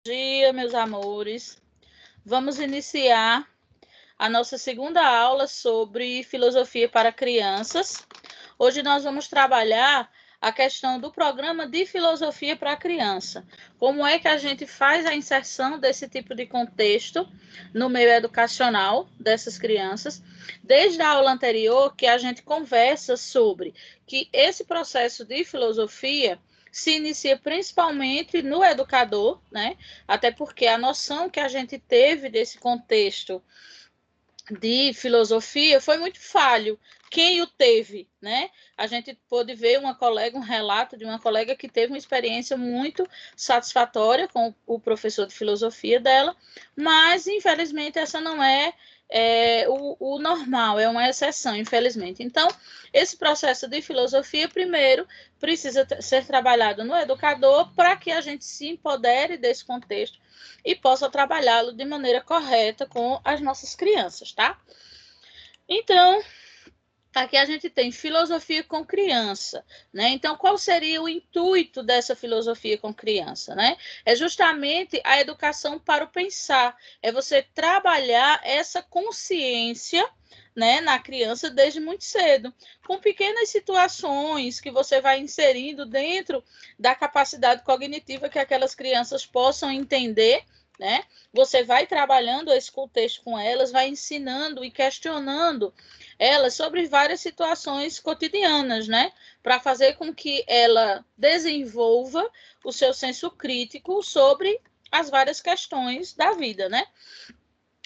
Dia, meus amores. Vamos iniciar a nossa segunda aula sobre filosofia para crianças. Hoje nós vamos trabalhar a questão do programa de filosofia para a criança. Como é que a gente faz a inserção desse tipo de contexto no meio educacional dessas crianças? Desde a aula anterior que a gente conversa sobre que esse processo de filosofia se inicia principalmente no educador, né? Até porque a noção que a gente teve desse contexto de filosofia foi muito falho. Quem o teve, né? A gente pôde ver um relato de uma colega que teve uma experiência muito satisfatória com o professor de filosofia dela, mas infelizmente essa não é o normal, é uma exceção, infelizmente. Então, esse processo de filosofia, primeiro, precisa ser trabalhado no educador para que a gente se empodere desse contexto e possa trabalhá-lo de maneira correta com as nossas crianças, tá? Então, aqui a gente tem filosofia com criança, né? Então, qual seria o intuito dessa filosofia com criança, né? É justamente a educação para o pensar, é você trabalhar essa consciência, né, na criança desde muito cedo, com pequenas situações que você vai inserindo dentro da capacidade cognitiva que aquelas crianças possam entender, né? Você vai trabalhando esse contexto com elas, vai ensinando e questionando elas sobre várias situações cotidianas, né? Para fazer com que ela desenvolva o seu senso crítico sobre as várias questões da vida, né?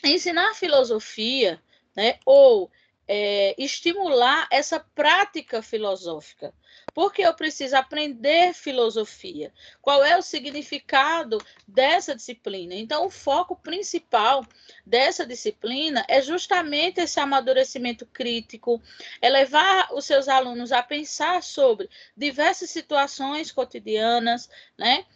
Ensinar filosofia, né? Ou estimular essa prática filosófica. Porque eu preciso aprender filosofia. Qual é o significado dessa disciplina? Então, o foco principal dessa disciplina é justamente esse amadurecimento crítico, é levar os seus alunos a pensar sobre diversas situações cotidianas, né?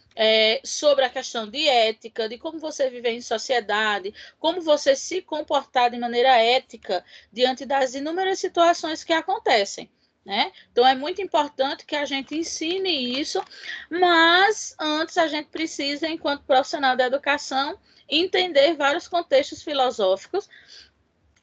Sobre a questão de ética, de como você vive em sociedade, como você se comportar de maneira ética diante das inúmeras situações que acontecem, né? Então é muito importante que a gente ensine isso, mas antes a gente precisa, enquanto profissional da educação, entender vários contextos filosóficos,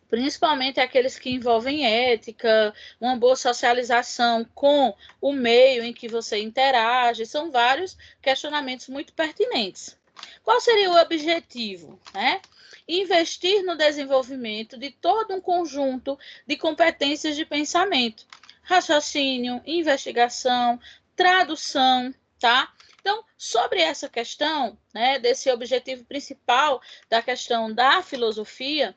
principalmente aqueles que envolvem ética, uma boa socialização com o meio em que você interage, são vários questionamentos muito pertinentes. Qual seria o objetivo, né? Investir no desenvolvimento de todo um conjunto de competências de pensamento, raciocínio, investigação, tradução, tá? Então, sobre essa questão, né, desse objetivo principal da questão da filosofia,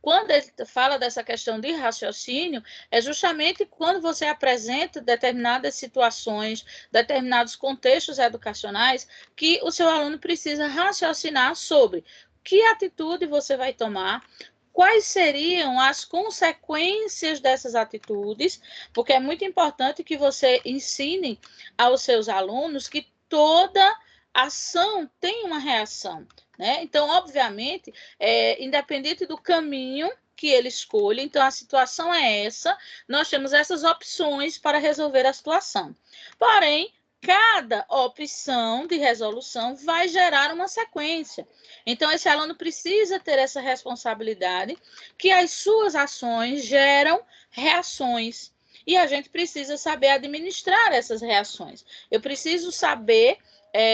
quando ele fala dessa questão de raciocínio, é justamente quando você apresenta determinadas situações, determinados contextos educacionais, que o seu aluno precisa raciocinar sobre que atitude você vai tomar, quais seriam as consequências dessas atitudes, porque é muito importante que você ensine aos seus alunos que toda ação tem uma reação, né? Então, obviamente, independente do caminho que ele escolha, então a situação é essa, nós temos essas opções para resolver a situação. Porém, cada opção de resolução vai gerar uma sequência. Então, esse aluno precisa ter essa responsabilidade que as suas ações geram reações. E a gente precisa saber administrar essas reações. Eu preciso saber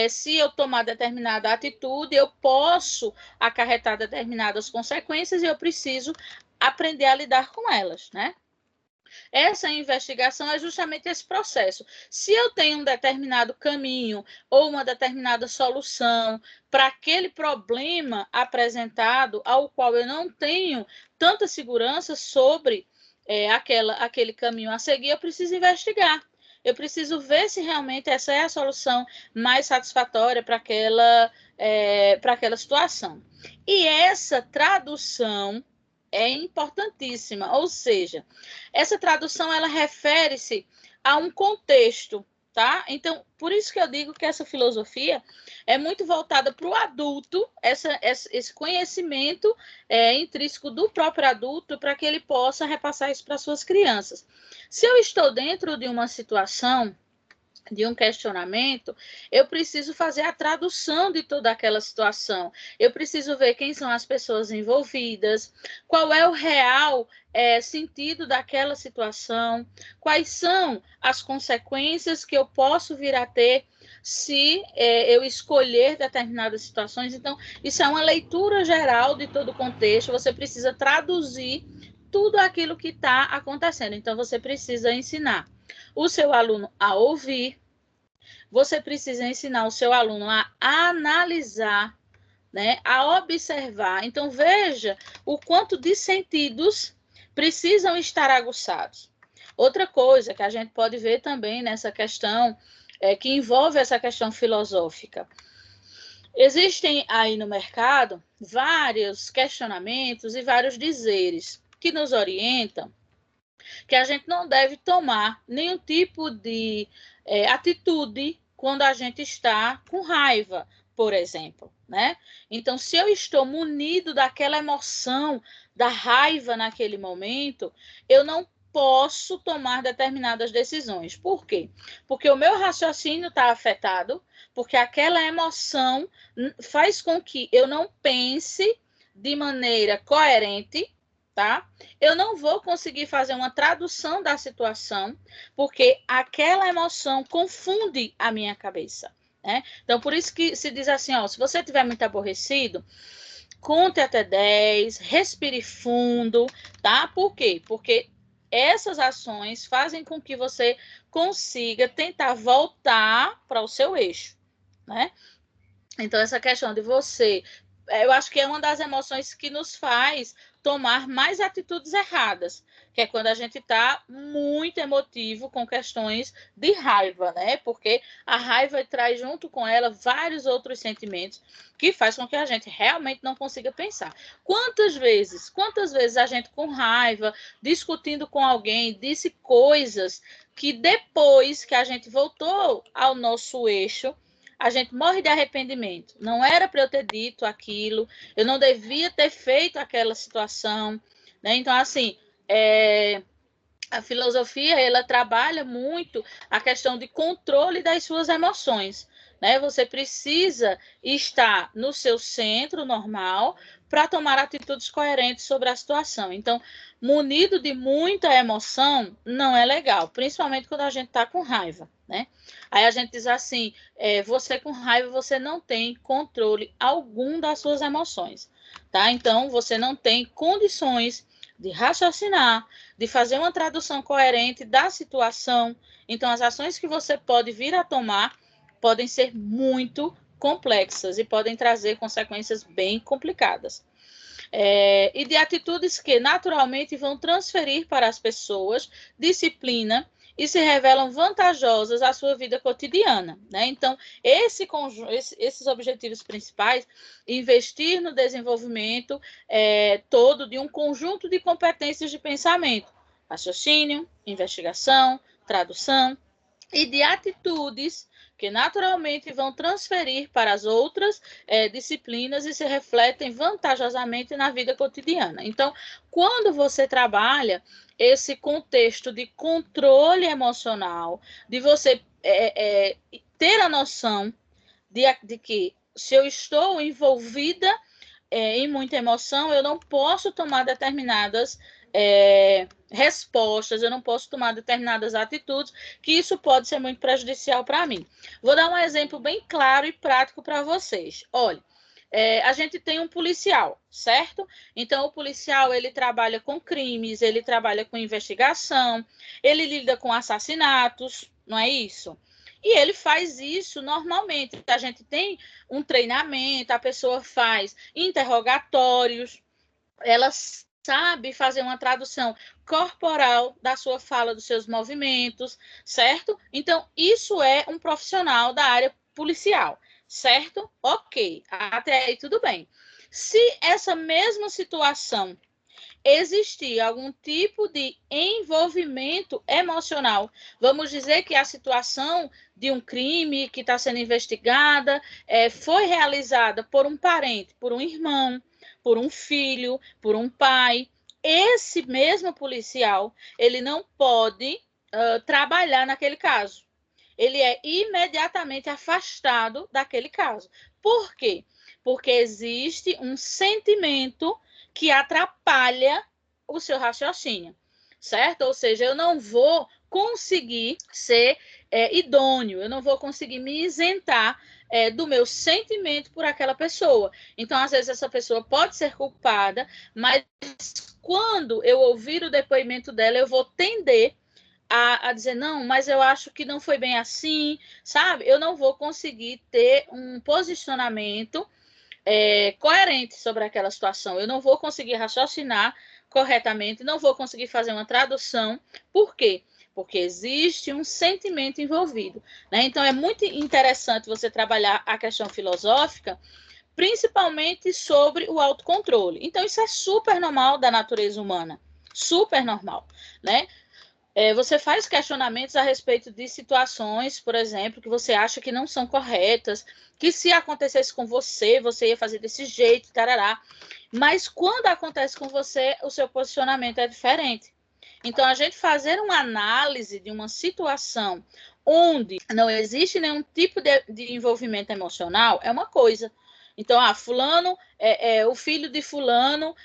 se eu tomar determinada atitude, eu posso acarretar determinadas consequências e eu preciso aprender a lidar com elas, né? Essa investigação é justamente esse processo. Se eu tenho um determinado caminho ou uma determinada solução para aquele problema apresentado, ao qual eu não tenho tanta segurança sobre aquele caminho a seguir, eu preciso investigar. Eu preciso ver se realmente essa é a solução mais satisfatória para aquela situação. E essa tradução é importantíssima, ou seja, essa tradução ela refere-se a um contexto, tá? Então, por isso que eu digo que essa filosofia é muito voltada para o adulto, esse conhecimento intrínseco do próprio adulto, para que ele possa repassar isso para suas crianças. Se eu estou dentro de uma situação de um questionamento, eu preciso fazer a tradução de toda aquela situação. Eu preciso ver quem são as pessoas envolvidas, qual é o real sentido daquela situação, quais são as consequências que eu posso vir a ter se eu escolher determinadas situações. Então, isso é uma leitura geral de todo o contexto. Você precisa traduzir tudo aquilo que está acontecendo. Então, você precisa ensinar o seu aluno a ouvir, você precisa ensinar o seu aluno a analisar, né, a observar. Então, veja o quanto de sentidos precisam estar aguçados. Outra coisa que a gente pode ver também nessa questão, que envolve essa questão filosófica. Existem aí no mercado vários questionamentos e vários dizeres que nos orientam que a gente não deve tomar nenhum tipo de atitude quando a gente está com raiva, por exemplo, né? Então, se eu estou munido daquela emoção, da raiva naquele momento, eu não posso tomar determinadas decisões. Por quê? Porque o meu raciocínio está afetado, porque aquela emoção faz com que eu não pense de maneira coerente, tá? Eu não vou conseguir fazer uma tradução da situação, porque aquela emoção confunde a minha cabeça, né? Então, por isso que se diz assim, ó, se você estiver muito aborrecido, conte até 10, respire fundo, tá? Por quê? Porque essas ações fazem com que você consiga tentar voltar para o seu eixo, né? Então, essa questão de você, eu acho que é uma das emoções que nos faz tomar mais atitudes erradas, que é quando a gente está muito emotivo com questões de raiva, né? Porque a raiva traz junto com ela vários outros sentimentos que faz com que a gente realmente não consiga pensar. Quantas vezes a gente com raiva, discutindo com alguém, disse coisas que depois que a gente voltou ao nosso eixo, a gente morre de arrependimento. Não era para eu ter dito aquilo, eu não devia ter feito aquela situação, né? Então, assim, a filosofia, ela trabalha muito a questão de controle das suas emoções, né? Você precisa estar no seu centro normal para tomar atitudes coerentes sobre a situação. Então, munido de muita emoção não é legal, principalmente quando a gente está com raiva, né? Aí a gente diz assim, você com raiva, você não tem controle algum das suas emoções, tá? Então, você não tem condições de raciocinar, de fazer uma tradução coerente da situação. Então, as ações que você pode vir a tomar podem ser muito complexas e podem trazer consequências bem complicadas. E de atitudes que naturalmente vão transferir para as pessoas disciplina e se revelam vantajosas à sua vida cotidiana, né? Então, esses objetivos principais, investir no desenvolvimento todo de um conjunto de competências de pensamento, raciocínio, investigação, tradução e de atitudes que naturalmente vão transferir para as outras disciplinas e se refletem vantajosamente na vida cotidiana. Então, quando você trabalha esse contexto de controle emocional, de você ter a noção de que se eu estou envolvida em muita emoção, eu não posso tomar determinadas respostas, eu não posso tomar determinadas atitudes, que isso pode ser muito prejudicial para mim. Vou dar um exemplo bem claro e prático para vocês. Olha, a gente tem um policial, certo? Então, o policial, ele trabalha com crimes, ele trabalha com investigação, ele lida com assassinatos, não é isso? E ele faz isso normalmente. A gente tem um treinamento, a pessoa faz interrogatórios, ela sabe fazer uma tradução corporal da sua fala, dos seus movimentos, certo? Então, isso é um profissional da área policial, certo? Ok, até aí tudo bem. Se essa mesma situação existir algum tipo de envolvimento emocional, vamos dizer que a situação de um crime que está sendo investigada foi realizada por um parente, por um irmão, por um filho, por um pai, esse mesmo policial, ele não pode trabalhar naquele caso. ele é imediatamente afastado daquele caso. Por quê? Porque existe um sentimento que atrapalha o seu raciocínio, certo? Ou seja, eu não vou conseguir ser idôneo, eu não vou conseguir me isentar do meu sentimento por aquela pessoa. Então, às vezes, essa pessoa pode ser culpada, mas quando eu ouvir o depoimento dela, eu vou tender a dizer, não, mas eu acho que não foi bem assim, sabe? Eu não vou conseguir ter um posicionamento coerente sobre aquela situação. Eu não vou conseguir raciocinar corretamente, não vou conseguir fazer uma tradução. Por quê? Porque existe um sentimento envolvido, né? Então, é muito interessante você trabalhar a questão filosófica, principalmente sobre o autocontrole. Então, isso é super normal da natureza humana, super normal, né? Você faz questionamentos a respeito de situações, por exemplo, que você acha que não são corretas, que se acontecesse com você, você ia fazer desse jeito, tarará. Mas quando acontece com você, o seu posicionamento é diferente. Então, a gente fazer uma análise de uma situação onde não existe nenhum tipo de envolvimento emocional é uma coisa. Então, fulano, o filho de fulano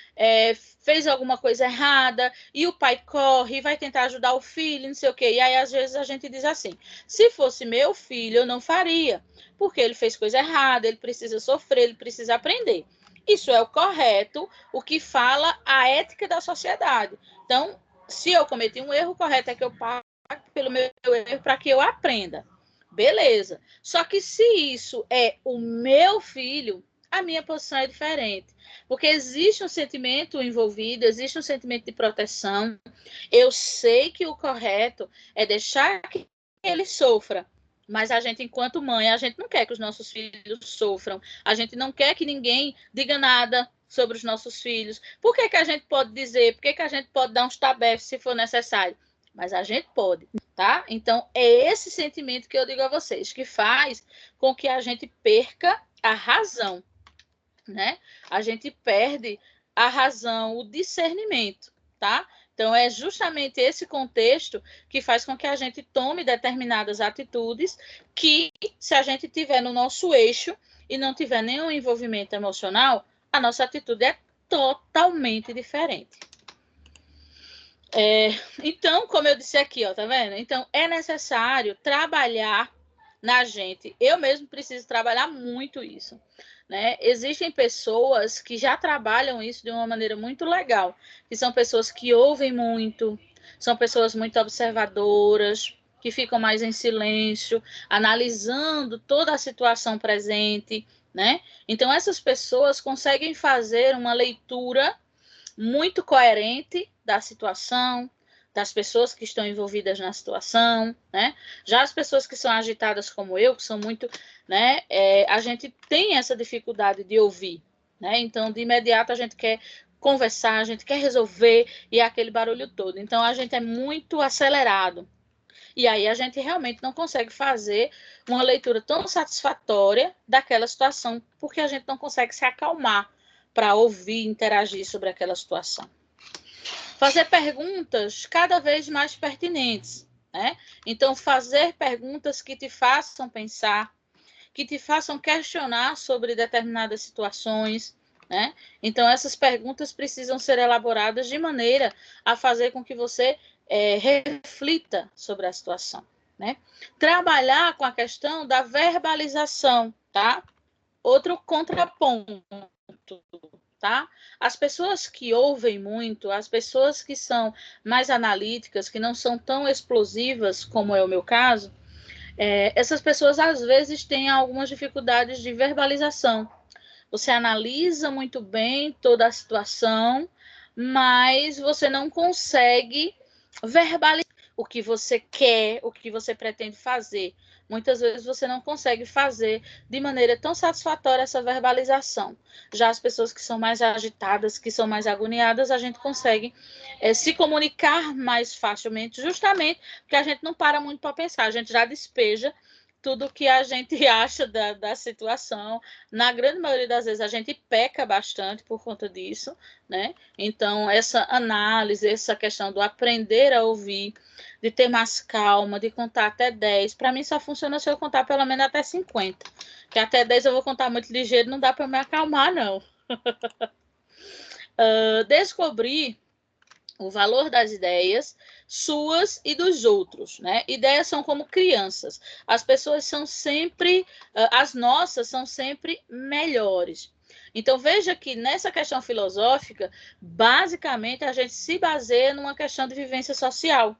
fez alguma coisa errada e o pai corre e vai tentar ajudar o filho, não sei o quê. E aí, às vezes, a gente diz assim, se fosse meu filho, eu não faria, porque ele fez coisa errada, ele precisa sofrer, ele precisa aprender. Isso é o correto, o que fala a ética da sociedade. Então, se eu cometi um erro, o correto é que eu pague pelo meu erro para que eu aprenda. Beleza. Só que se isso é o meu filho, a minha posição é diferente. Porque existe um sentimento envolvido, existe um sentimento de proteção. Eu sei que o correto é deixar que ele sofra. Mas a gente, enquanto mãe, a gente não quer que os nossos filhos sofram. A gente não quer que ninguém diga nada sobre os nossos filhos. Por que a gente pode dizer? Por que a gente pode dar uns tabefes se for necessário? Mas a gente pode, tá? Então, é esse sentimento que eu digo a vocês, que faz com que a gente perca a razão, né? A gente perde a razão, o discernimento, tá? Então, é justamente esse contexto que faz com que a gente tome determinadas atitudes que, se a gente tiver no nosso eixo e não tiver nenhum envolvimento emocional, a nossa atitude é totalmente diferente. Então, como eu disse aqui, ó, tá vendo? Então, é necessário trabalhar na gente. Eu mesmo preciso trabalhar muito isso, né? Existem pessoas que já trabalham isso de uma maneira muito legal, que são pessoas que ouvem muito, são pessoas muito observadoras, que ficam mais em silêncio, analisando toda a situação presente, né? Então, essas pessoas conseguem fazer uma leitura muito coerente da situação, das pessoas que estão envolvidas na situação, né? Já as pessoas que são agitadas como eu, que são muito, né? A gente tem essa dificuldade de ouvir, né? Então, de imediato, a gente quer conversar, a gente quer resolver e é aquele barulho todo. Então, a gente é muito acelerado. E aí a gente realmente não consegue fazer uma leitura tão satisfatória daquela situação, porque a gente não consegue se acalmar para ouvir, interagir sobre aquela situação. Fazer perguntas cada vez mais pertinentes, né? Então, fazer perguntas que te façam pensar, que te façam questionar sobre determinadas situações, né? Então, essas perguntas precisam ser elaboradas de maneira a fazer com que você reflita sobre a situação, né? Trabalhar com a questão da verbalização, tá? Outro contraponto, tá? As pessoas que ouvem muito, as pessoas que são mais analíticas, que não são tão explosivas, como é o meu caso, essas pessoas às vezes têm algumas dificuldades de verbalização. Você analisa muito bem toda a situação, mas você não consegue verbalizar o que você quer, o que você pretende fazer. Muitas vezes você não consegue fazer de maneira tão satisfatória essa verbalização. Já as pessoas que são mais agitadas, que são mais agoniadas, a gente consegue se comunicar mais facilmente, justamente porque a gente não para muito para pensar, a gente já despeja tudo que a gente acha da situação. Na grande maioria das vezes, a gente peca bastante por conta disso, né? Então, essa análise, essa questão do aprender a ouvir, de ter mais calma, de contar até 10, para mim só funciona se eu contar pelo menos até 50. Que até 10 eu vou contar muito ligeiro, não dá para me acalmar, não. Descobrir o valor das ideias suas e dos outros, né? Ideias são como crianças. As pessoas são sempre, as nossas são sempre melhores. Então, veja que nessa questão filosófica, basicamente, a gente se baseia numa questão de vivência social,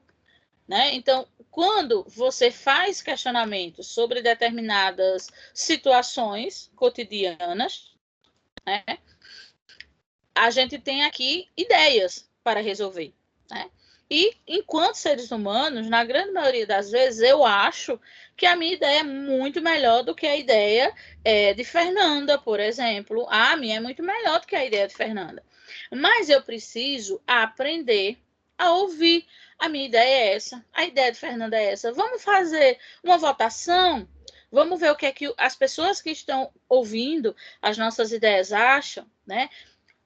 né? Então, quando você faz questionamentos sobre determinadas situações cotidianas, né? A gente tem aqui ideias para resolver, né? E, enquanto seres humanos, na grande maioria das vezes, eu acho que a minha ideia é muito melhor do que a ideia de Fernanda, por exemplo. A minha é muito melhor do que a ideia de Fernanda. Mas eu preciso aprender a ouvir. A minha ideia é essa, a ideia de Fernanda é essa. Vamos fazer uma votação? Vamos ver o que é que as pessoas que estão ouvindo as nossas ideias acham, né?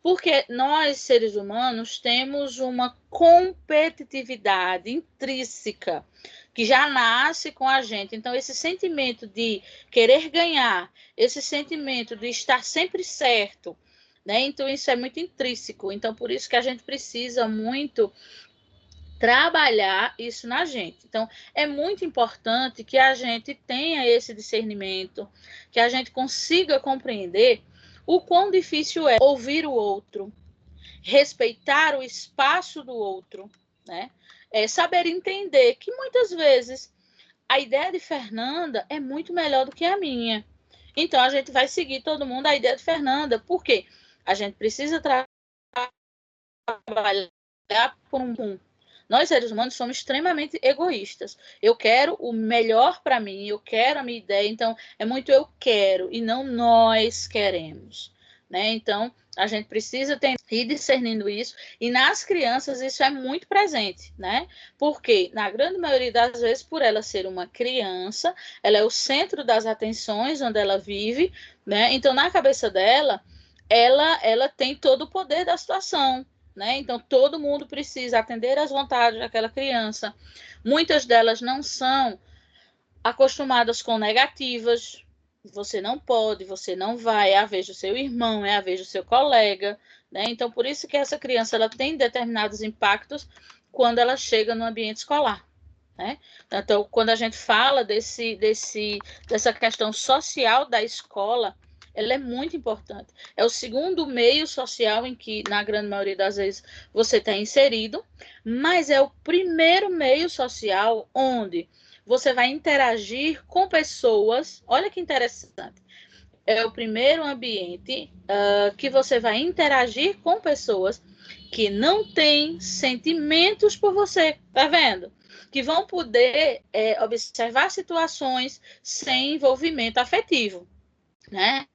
Porque nós, seres humanos, temos uma competitividade intrínseca que já nasce com a gente. Então, esse sentimento de querer ganhar, esse sentimento de estar sempre certo, né? Então, isso é muito intrínseco. Então, por isso que a gente precisa muito trabalhar isso na gente. Então, é muito importante que a gente tenha esse discernimento, que a gente consiga compreender o quão difícil é ouvir o outro, respeitar o espaço do outro, né? Saber entender que muitas vezes a ideia de Fernanda é muito melhor do que a minha. Então, a gente vai seguir todo mundo a ideia de Fernanda. Por quê? A gente precisa trabalhar por um. Nós, seres humanos, somos extremamente egoístas. Eu quero o melhor para mim, eu quero a minha ideia. Então, é muito eu quero e não nós queremos, né? Então, a gente precisa ir discernindo isso. E nas crianças, isso é muito presente, né? Porque, na grande maioria das vezes, por ela ser uma criança, ela é o centro das atenções onde ela vive, né? Então, na cabeça dela, ela tem todo o poder da situação. Né? Então, todo mundo precisa atender às vontades daquela criança. Muitas delas não são acostumadas com negativas. Você não pode, você não vai, é a vez do seu irmão, é a vez do seu colega. Né? Então, por isso que essa criança ela tem determinados impactos quando ela chega no ambiente escolar. Né? Então, quando a gente fala dessa questão social da escola, ela é muito importante. É o segundo meio social em que, na grande maioria das vezes, você está inserido, mas é o primeiro meio social onde você vai interagir com pessoas. Olha que interessante. É o primeiro ambiente que você vai interagir com pessoas que não têm sentimentos por você. Tá vendo? Que vão poder observar situações sem envolvimento afetivo, né?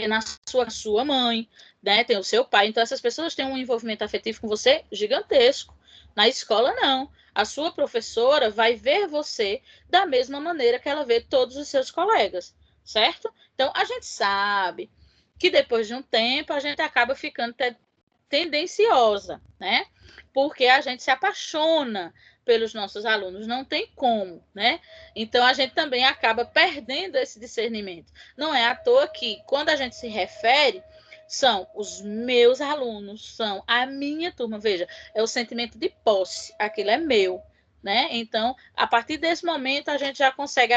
Na sua mãe, né? Tem o seu pai. Então, essas pessoas têm um envolvimento afetivo com você gigantesco. Na escola, não. A sua professora vai ver você da mesma maneira que ela vê todos os seus colegas, certo? Então, a gente sabe que depois de um tempo a gente acaba ficando tendenciosa, né? Porque a gente se apaixona pelos nossos alunos, não tem como, né? Então, a gente também acaba perdendo esse discernimento. Não é à toa que, quando a gente se refere, são os meus alunos, são a minha turma. Veja, é o sentimento de posse, aquilo é meu, né? Então, a partir desse momento, a gente já consegue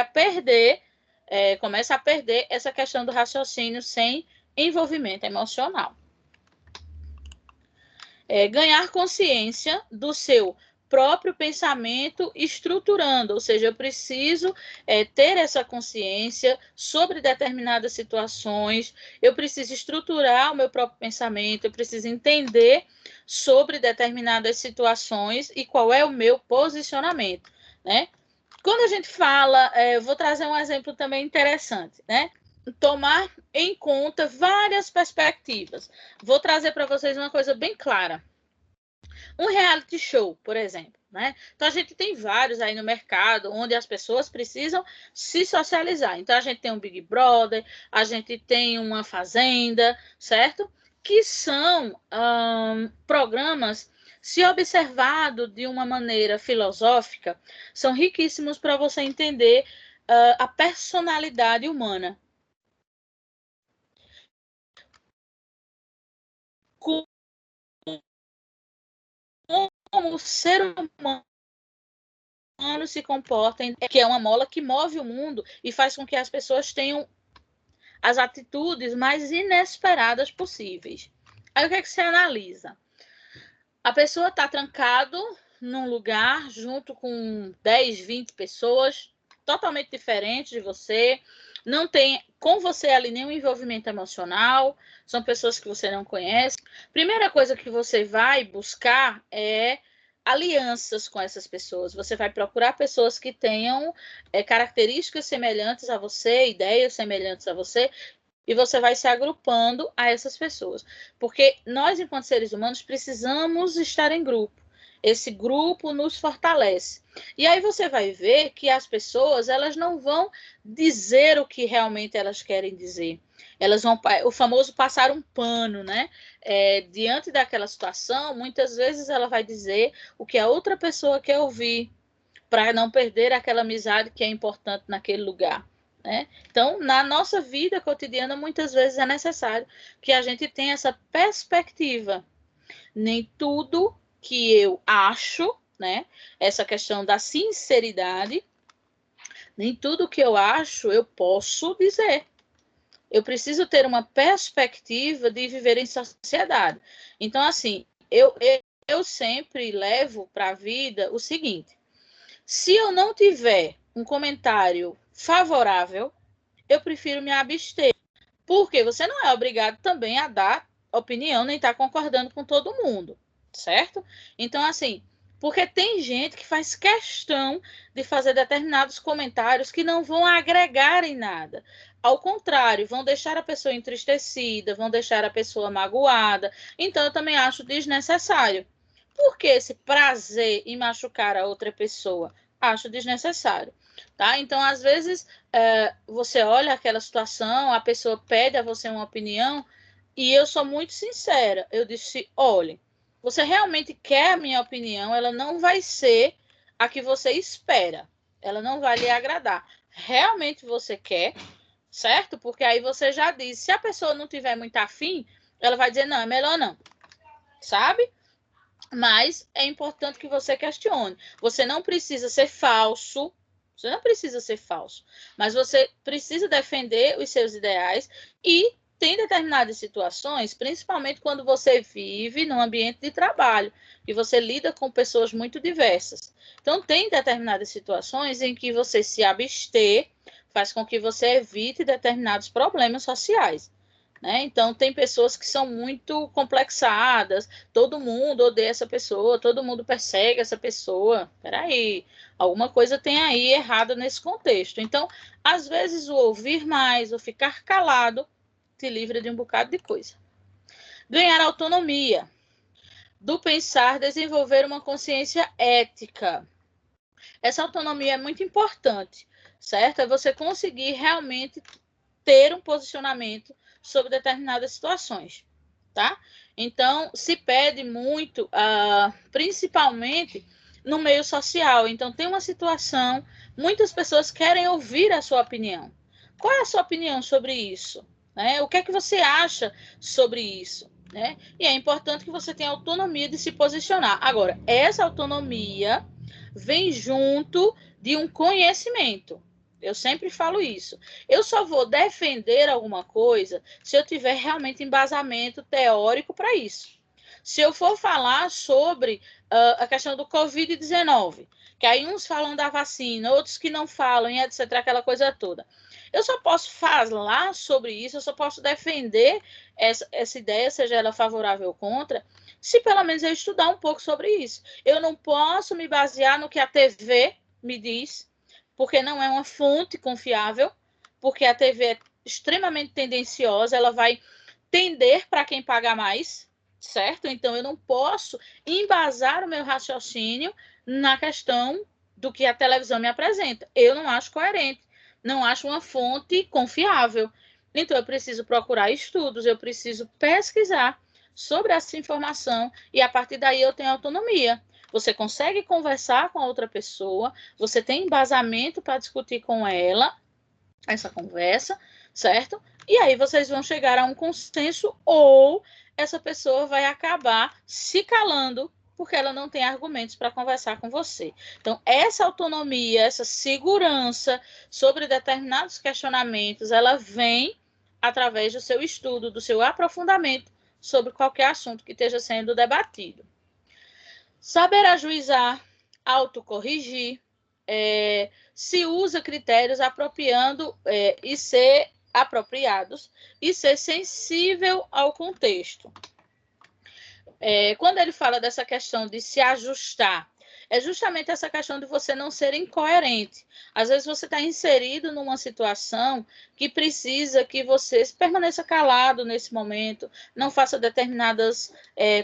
começa a perder essa questão do raciocínio sem envolvimento emocional. Ganhar consciência do seu próprio pensamento estruturando, ou seja, eu preciso ter essa consciência sobre determinadas situações, eu preciso estruturar o meu próprio pensamento, eu preciso entender sobre determinadas situações e qual é o meu posicionamento, né? Quando a gente fala, eu vou trazer um exemplo também interessante, né? Tomar em conta várias perspectivas. Vou trazer para vocês uma coisa bem clara. Um reality show, por exemplo, né? Então, a gente tem vários aí no mercado, onde as pessoas precisam se socializar. Então, a gente tem um Big Brother, a gente tem uma Fazenda, certo? Que são programas, se observado de uma maneira filosófica, são riquíssimos para você entender a personalidade humana. Como o ser humano se comporta, que é uma mola que move o mundo e faz com que as pessoas tenham as atitudes mais inesperadas possíveis. Aí o que é que você analisa? A pessoa está trancado num lugar junto com 10, 20 pessoas totalmente diferentes de você, não tem com você ali nenhum envolvimento emocional, são pessoas que você não conhece. Primeira coisa que você vai buscar é alianças com essas pessoas. Você vai procurar pessoas que tenham características semelhantes a você, ideias semelhantes a você, e você vai se agrupando a essas pessoas. Porque nós, enquanto seres humanos, precisamos estar em grupo. Esse grupo nos fortalece. E aí você vai ver que as pessoas, elas não vão dizer o que realmente elas querem dizer. Elas vão, o famoso passar um pano, né? Diante daquela situação, muitas vezes ela vai dizer o que a outra pessoa quer ouvir, para não perder aquela amizade que é importante naquele lugar. Né? Então, na nossa vida cotidiana, muitas vezes é necessário que a gente tenha essa perspectiva. Nem tudo que eu acho, né? Essa questão da sinceridade, nem tudo que eu acho eu posso dizer. Eu preciso ter uma perspectiva de viver em sociedade. Então, assim, eu sempre levo para a vida o seguinte: se eu não tiver um comentário favorável, eu prefiro me abster. Porque você não é obrigado também a dar opinião nem estar concordando com todo mundo, certo? Então, assim, porque tem gente que faz questão de fazer determinados comentários que não vão agregar em nada. Ao contrário, vão deixar a pessoa entristecida, vão deixar a pessoa magoada. Então, eu também acho desnecessário. Por que esse prazer em machucar a outra pessoa? Acho desnecessário. Tá? Então, às vezes, você olha aquela situação, a pessoa pede a você uma opinião, e eu sou muito sincera. Eu disse: olhe, você realmente quer a minha opinião, ela não vai ser a que você espera. Ela não vai lhe agradar. Realmente você quer, certo? Porque aí você já diz, se a pessoa não tiver muito afim, ela vai dizer: não, é melhor não. Sabe? Mas é importante que você questione. Você não precisa ser falso. Você não precisa ser falso. Mas você precisa defender os seus ideais e tem determinadas situações, principalmente quando você vive num ambiente de trabalho e você lida com pessoas muito diversas. Então, tem determinadas situações em que você se abster faz com que você evite determinados problemas sociais. Né? Então, tem pessoas que são muito complexadas, todo mundo odeia essa pessoa, todo mundo persegue essa pessoa. Peraí, alguma coisa tem aí errado nesse contexto. Então, às vezes, o ouvir mais, o ficar calado, te livra de um bocado de coisa. Ganhar autonomia. Do pensar, desenvolver uma consciência ética. Essa autonomia é muito importante, certo? É você conseguir realmente ter um posicionamento sobre determinadas situações, tá? Então, se pede muito, principalmente no meio social. Então, tem uma situação, muitas pessoas querem ouvir a sua opinião. Qual é a sua opinião sobre isso? Né? O que é que você acha sobre isso? Né? E é importante que você tenha autonomia de se posicionar. Agora, essa autonomia vem junto de um conhecimento. Eu sempre falo isso. Eu só vou defender alguma coisa se eu tiver realmente embasamento teórico para isso. Se eu for falar sobre a questão do Covid-19, que aí uns falam da vacina, outros que não falam, e etc., aquela coisa toda. Eu só posso falar sobre isso, eu só posso defender essa ideia, seja ela favorável ou contra, se pelo menos eu estudar um pouco sobre isso. Eu não posso me basear no que a TV me diz, porque não é uma fonte confiável, porque a TV é extremamente tendenciosa, ela vai tender para quem paga mais, certo? Então, eu não posso embasar o meu raciocínio na questão do que a televisão me apresenta. Eu não acho coerente, não acho uma fonte confiável. Então, eu preciso procurar estudos, eu preciso pesquisar sobre essa informação e, a partir daí, eu tenho autonomia. Você consegue conversar com a outra pessoa, você tem embasamento para discutir com ela essa conversa, certo? E aí vocês vão chegar a um consenso ou essa pessoa vai acabar se calando porque ela não tem argumentos para conversar com você. Então, essa autonomia, essa segurança sobre determinados questionamentos, ela vem através do seu estudo, do seu aprofundamento sobre qualquer assunto que esteja sendo debatido. Saber ajuizar, autocorrigir, se usa critérios apropriando e ser apropriados e ser sensível ao contexto. Quando ele fala dessa questão de se ajustar, é justamente essa questão de você não ser incoerente. Às vezes você está inserido numa situação que precisa que você permaneça calado nesse momento, não faça determinados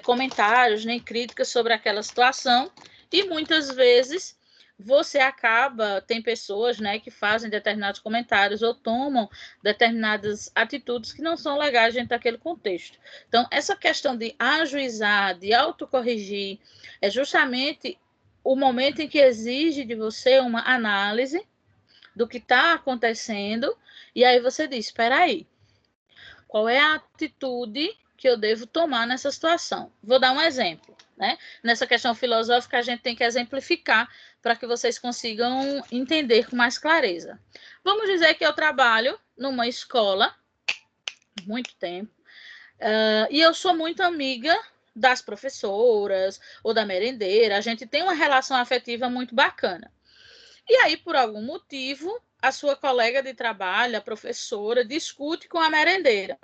comentários nem críticas sobre aquela situação, e muitas vezes você acaba, tem pessoas, né, que fazem determinados comentários ou tomam determinadas atitudes que não são legais dentro daquele contexto. Então, essa questão de ajuizar, de autocorrigir, é justamente o momento em que exige de você uma análise do que está acontecendo, e aí você diz, espera aí, qual é a atitude que eu devo tomar nessa situação? Vou dar um exemplo, né? Nessa questão filosófica, a gente tem que exemplificar para que vocês consigam entender com mais clareza. Vamos dizer que eu trabalho numa escola, muito tempo, e eu sou muito amiga das professoras ou da merendeira, a gente tem uma relação afetiva muito bacana. E aí, por algum motivo, a sua colega de trabalho, a professora, discute com a merendeira.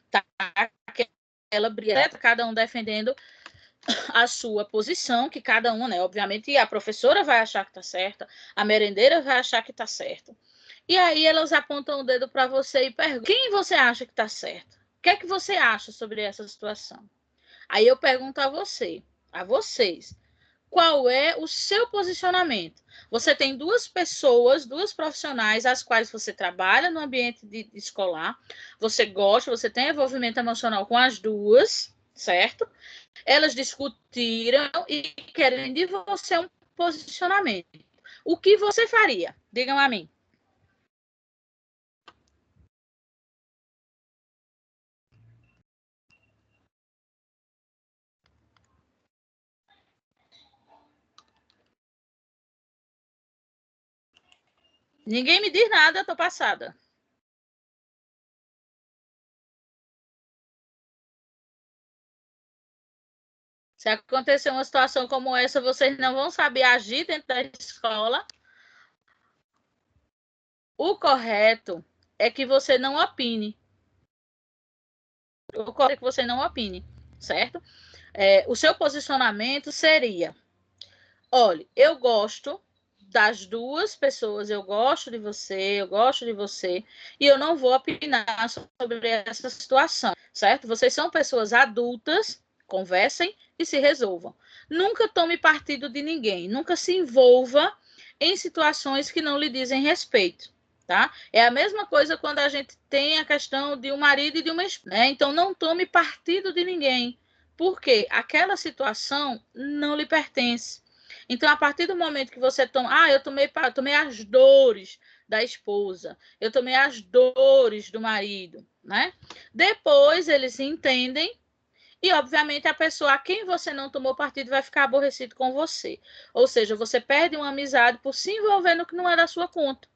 Tá? Aquela briga, cada um defendendo a sua posição, que cada um, né? Obviamente, a professora vai achar que está certa, a merendeira vai achar que está certo. E aí elas apontam o dedo para você e perguntam: quem você acha que está certo? O que é que você acha sobre essa situação? Aí eu pergunto a vocês, qual é o seu posicionamento? Você tem duas pessoas, duas profissionais, as quais você trabalha no ambiente escolar, você gosta, você tem envolvimento emocional com as duas, certo? Elas discutiram e querem de você um posicionamento. O que você faria? Digam a mim. Ninguém me diz nada, eu tô passada. Se acontecer uma situação como essa, vocês não vão saber agir dentro da escola. O correto é que você não opine. O correto é que você não opine, certo? O seu posicionamento seria: olha, eu gosto das duas pessoas, eu gosto de você, e eu não vou opinar sobre essa situação, certo? Vocês são pessoas adultas, conversem e se resolvam. Nunca tome partido de ninguém, nunca se envolva em situações que não lhe dizem respeito, tá? É a mesma coisa quando a gente tem a questão de um marido e de uma esposa, né? Então não tome partido de ninguém, porque aquela situação não lhe pertence. Então, a partir do momento que você toma, eu tomei as dores da esposa, eu tomei as dores do marido, né? Depois eles se entendem e, obviamente, a pessoa a quem você não tomou partido vai ficar aborrecido com você. Ou seja, você perde uma amizade por se envolver no que não é da sua conta.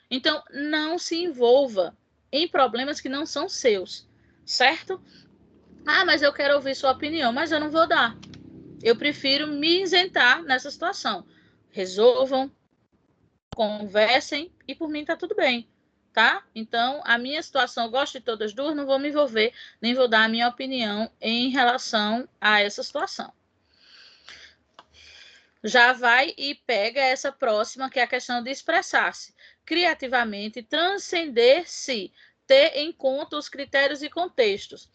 Então, não se envolva em problemas que não são seus, certo? Mas eu quero ouvir sua opinião, mas eu não vou dar. Eu prefiro me isentar nessa situação. Resolvam, conversem e por mim tá tudo bem, tá? Então, a minha situação, eu gosto de todas duas, não vou me envolver, nem vou dar a minha opinião em relação a essa situação. Já vai e pega essa próxima, que é a questão de expressar-se criativamente, transcender-se, ter em conta os critérios e contextos.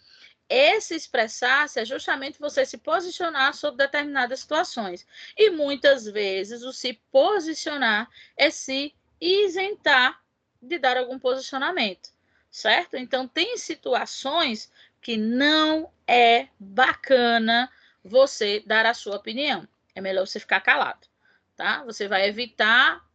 esse expressar-se é justamente você se posicionar sobre determinadas situações. E muitas vezes o se posicionar é se isentar de dar algum posicionamento, certo? Então, tem situações que não é bacana você dar a sua opinião. É melhor você ficar calado, tá? Você vai evitar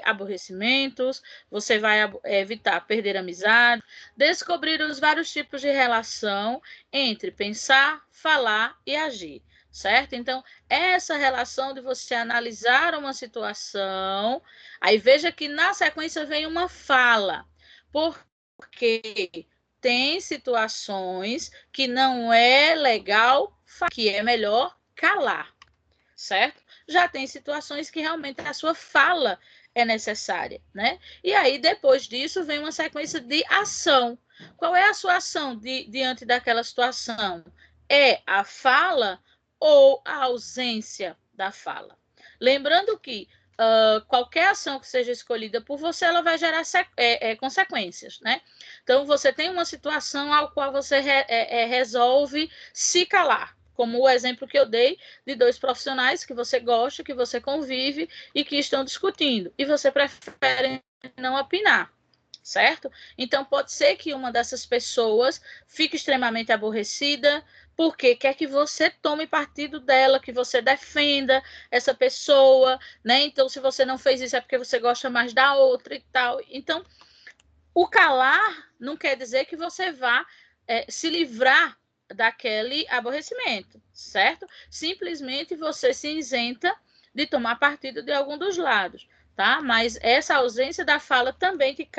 aborrecimentos, você vai evitar perder amizade, descobrir os vários tipos de relação entre pensar, falar e agir, certo? Então, essa relação de você analisar uma situação, aí veja que na sequência vem uma fala, porque tem situações que não é legal, que é melhor calar, certo? Já tem situações que realmente a sua fala é necessária, né? E aí, depois disso, vem uma sequência de ação. Qual é a sua ação diante daquela situação? É a fala ou a ausência da fala? Lembrando que qualquer ação que seja escolhida por você, ela vai gerar consequências, né? Então, você tem uma situação ao qual você resolve se calar, como o exemplo que eu dei de dois profissionais que você gosta, que você convive e que estão discutindo, e você prefere não opinar, certo? Então, pode ser que uma dessas pessoas fique extremamente aborrecida, porque quer que você tome partido dela, que você defenda essa pessoa, né? Então, se você não fez isso, é porque você gosta mais da outra e tal. Então, o calar não quer dizer que você vá se livrar daquele aborrecimento, certo? Simplesmente você se isenta de tomar partido de algum dos lados, tá? Mas essa ausência da fala também te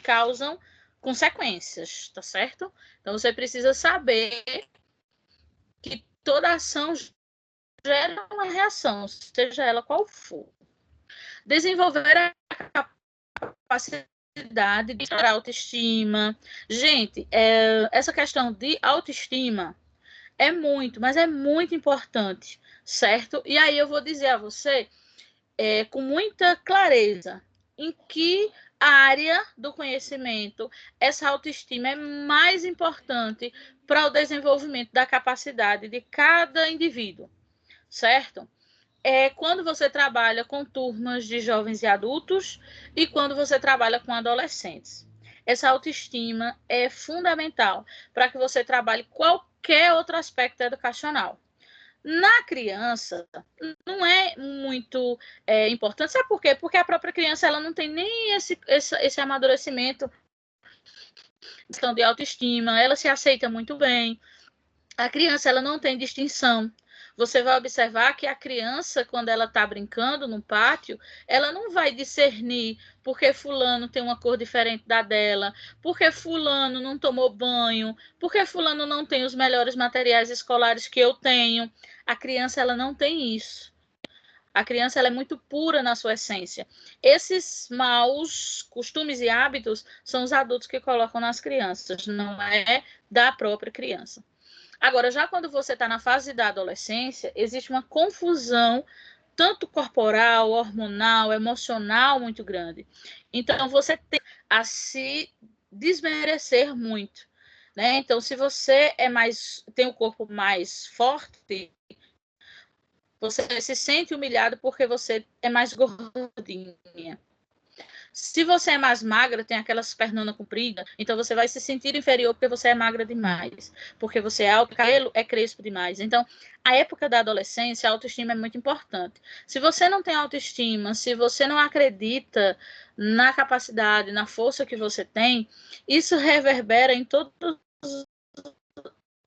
causam consequências, tá certo? Então você precisa saber que toda ação gera uma reação, seja ela qual for. Desenvolver a capacidade de autoestima. Gente, essa questão de autoestima é muito, mas é muito importante, certo? E aí eu vou dizer a você, com muita clareza, em que área do conhecimento essa autoestima é mais importante para o desenvolvimento da capacidade de cada indivíduo, certo? Quando você trabalha com turmas de jovens e adultos e quando você trabalha com adolescentes. Essa autoestima é fundamental para que você trabalhe qualquer outro aspecto educacional. Na criança, não é muito importante. Sabe por quê? Porque a própria criança ela não tem nem esse amadurecimento de autoestima, ela se aceita muito bem. A criança ela não tem distinção. Você vai observar que a criança, quando ela está brincando no pátio, ela não vai discernir porque fulano tem uma cor diferente da dela, porque fulano não tomou banho, porque fulano não tem os melhores materiais escolares que eu tenho. A criança ela não tem isso. A criança ela é muito pura na sua essência. Esses maus costumes e hábitos são os adultos que colocam nas crianças, não é da própria criança. Agora, já quando você está na fase da adolescência, existe uma confusão tanto corporal, hormonal, emocional muito grande. Então, você tem a se desmerecer muito, né? Então, se você tem o corpo mais forte, você se sente humilhado porque você é mais gordinha. Se você é mais magra, tem aquelas pernonas compridas, então você vai se sentir inferior porque você é magra demais, porque você é alto, o cabelo é crespo demais. Então, a época da adolescência, a autoestima é muito importante. Se você não tem autoestima, se você não acredita na capacidade, na força que você tem, isso reverbera em todos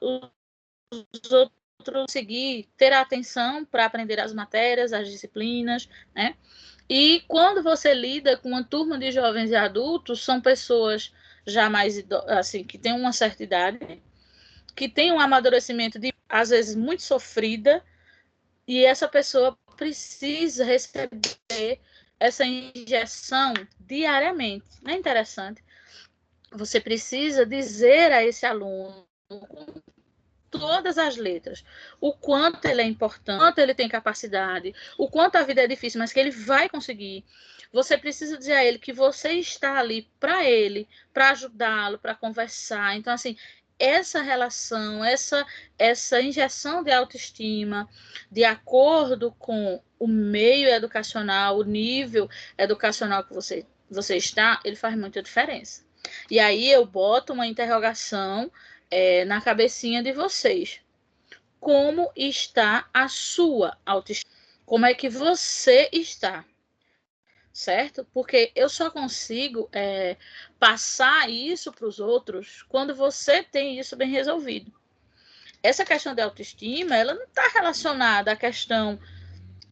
os outros, conseguir ter a atenção para aprender as matérias, as disciplinas, né? E quando você lida com uma turma de jovens e adultos, são pessoas já mais assim, que têm uma certa idade, que têm um amadurecimento de, às vezes, muito sofrida, e essa pessoa precisa receber essa injeção diariamente. Não é interessante? Você precisa dizer a esse aluno todas as letras, o quanto ele é importante, o quanto ele tem capacidade, o quanto a vida é difícil, mas que ele vai conseguir. Você precisa dizer a ele que você está ali para ele, para ajudá-lo, para conversar. Então, assim, essa relação, essa injeção de autoestima, de acordo com o meio educacional, o nível educacional que você está, ele faz muita diferença. E aí eu boto uma interrogação na cabecinha de vocês. Como está a sua autoestima? Como é que você está? Certo? Porque eu só consigo passar isso para os outros quando você tem isso bem resolvido. Essa questão de autoestima, ela não está relacionada à questão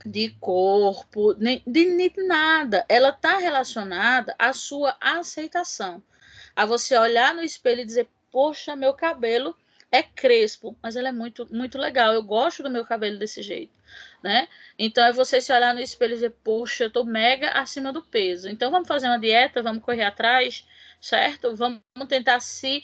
de corpo, nem de nada. Ela está relacionada à sua aceitação. A você olhar no espelho e dizer, poxa, meu cabelo é crespo, mas ele é muito, muito legal. Eu gosto do meu cabelo desse jeito, né? Então é você se olhar no espelho e dizer, poxa, eu tô mega acima do peso. Então vamos fazer uma dieta, vamos correr atrás, certo? Vamos tentar se...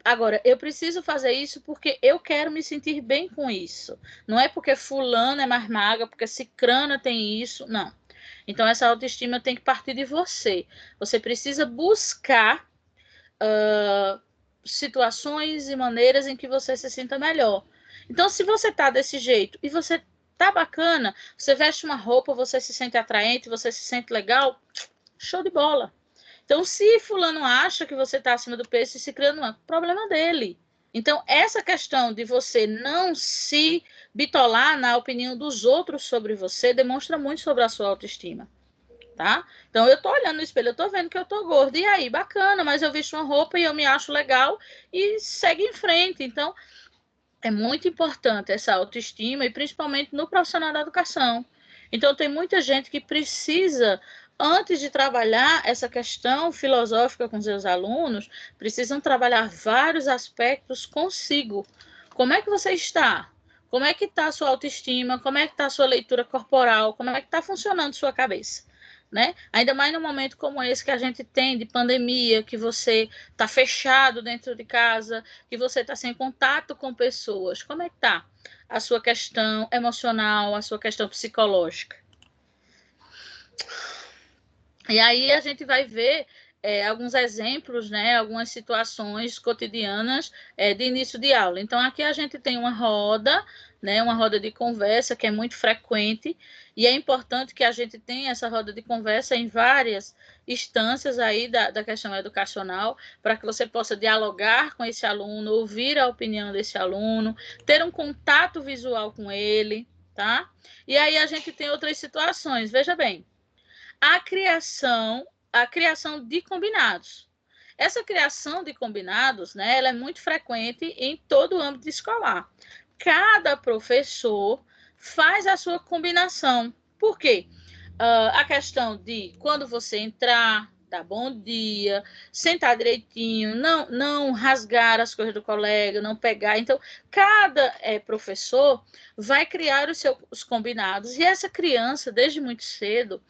agora, eu preciso fazer isso porque eu quero me sentir bem com isso. Não é porque fulano é mais magra, porque cicrana tem isso, não. Então essa autoestima tem que partir de você. Você precisa buscar situações e maneiras em que você se sinta melhor. Então, se você tá desse jeito e você tá bacana, você veste uma roupa, você se sente atraente, você se sente legal, show de bola. Então, se fulano acha que você tá acima do peso e se criando, é problema dele. Então, essa questão de você não se bitolar na opinião dos outros sobre você demonstra muito sobre a sua autoestima. Tá? Então eu tô olhando no espelho, eu tô vendo que eu tô gorda, e aí, bacana, mas eu visto uma roupa e eu me acho legal e segue em frente. Então é muito importante essa autoestima e principalmente no profissional da educação. Então tem muita gente que precisa, antes de trabalhar essa questão filosófica com seus alunos, precisam trabalhar vários aspectos consigo. Como é que você está? Como é que está a sua autoestima? Como é que está a sua leitura corporal? Como é que está funcionando a sua cabeça? Né? Ainda mais num momento como esse que a gente tem de pandemia, que você está fechado dentro de casa, que você está sem contato com pessoas. Como é que está a sua questão emocional, a sua questão psicológica? E aí a gente vai ver alguns exemplos, né, algumas situações cotidianas de início de aula. Então, aqui a gente tem uma roda, né, uma roda de conversa que é muito frequente, e é importante que a gente tenha essa roda de conversa em várias instâncias aí da questão educacional, para que você possa dialogar com esse aluno, ouvir a opinião desse aluno, ter um contato visual com ele, tá? E aí a gente tem outras situações, veja bem, a criação de combinados. Essa criação de combinados, né, ela é muito frequente em todo o âmbito escolar. Cada professor faz a sua combinação. Por quê? A questão de quando você entrar, dar bom dia, sentar direitinho, não rasgar as coisas do colega, não pegar. Então, cada professor vai criar os seus combinados. E essa criança, desde muito cedo,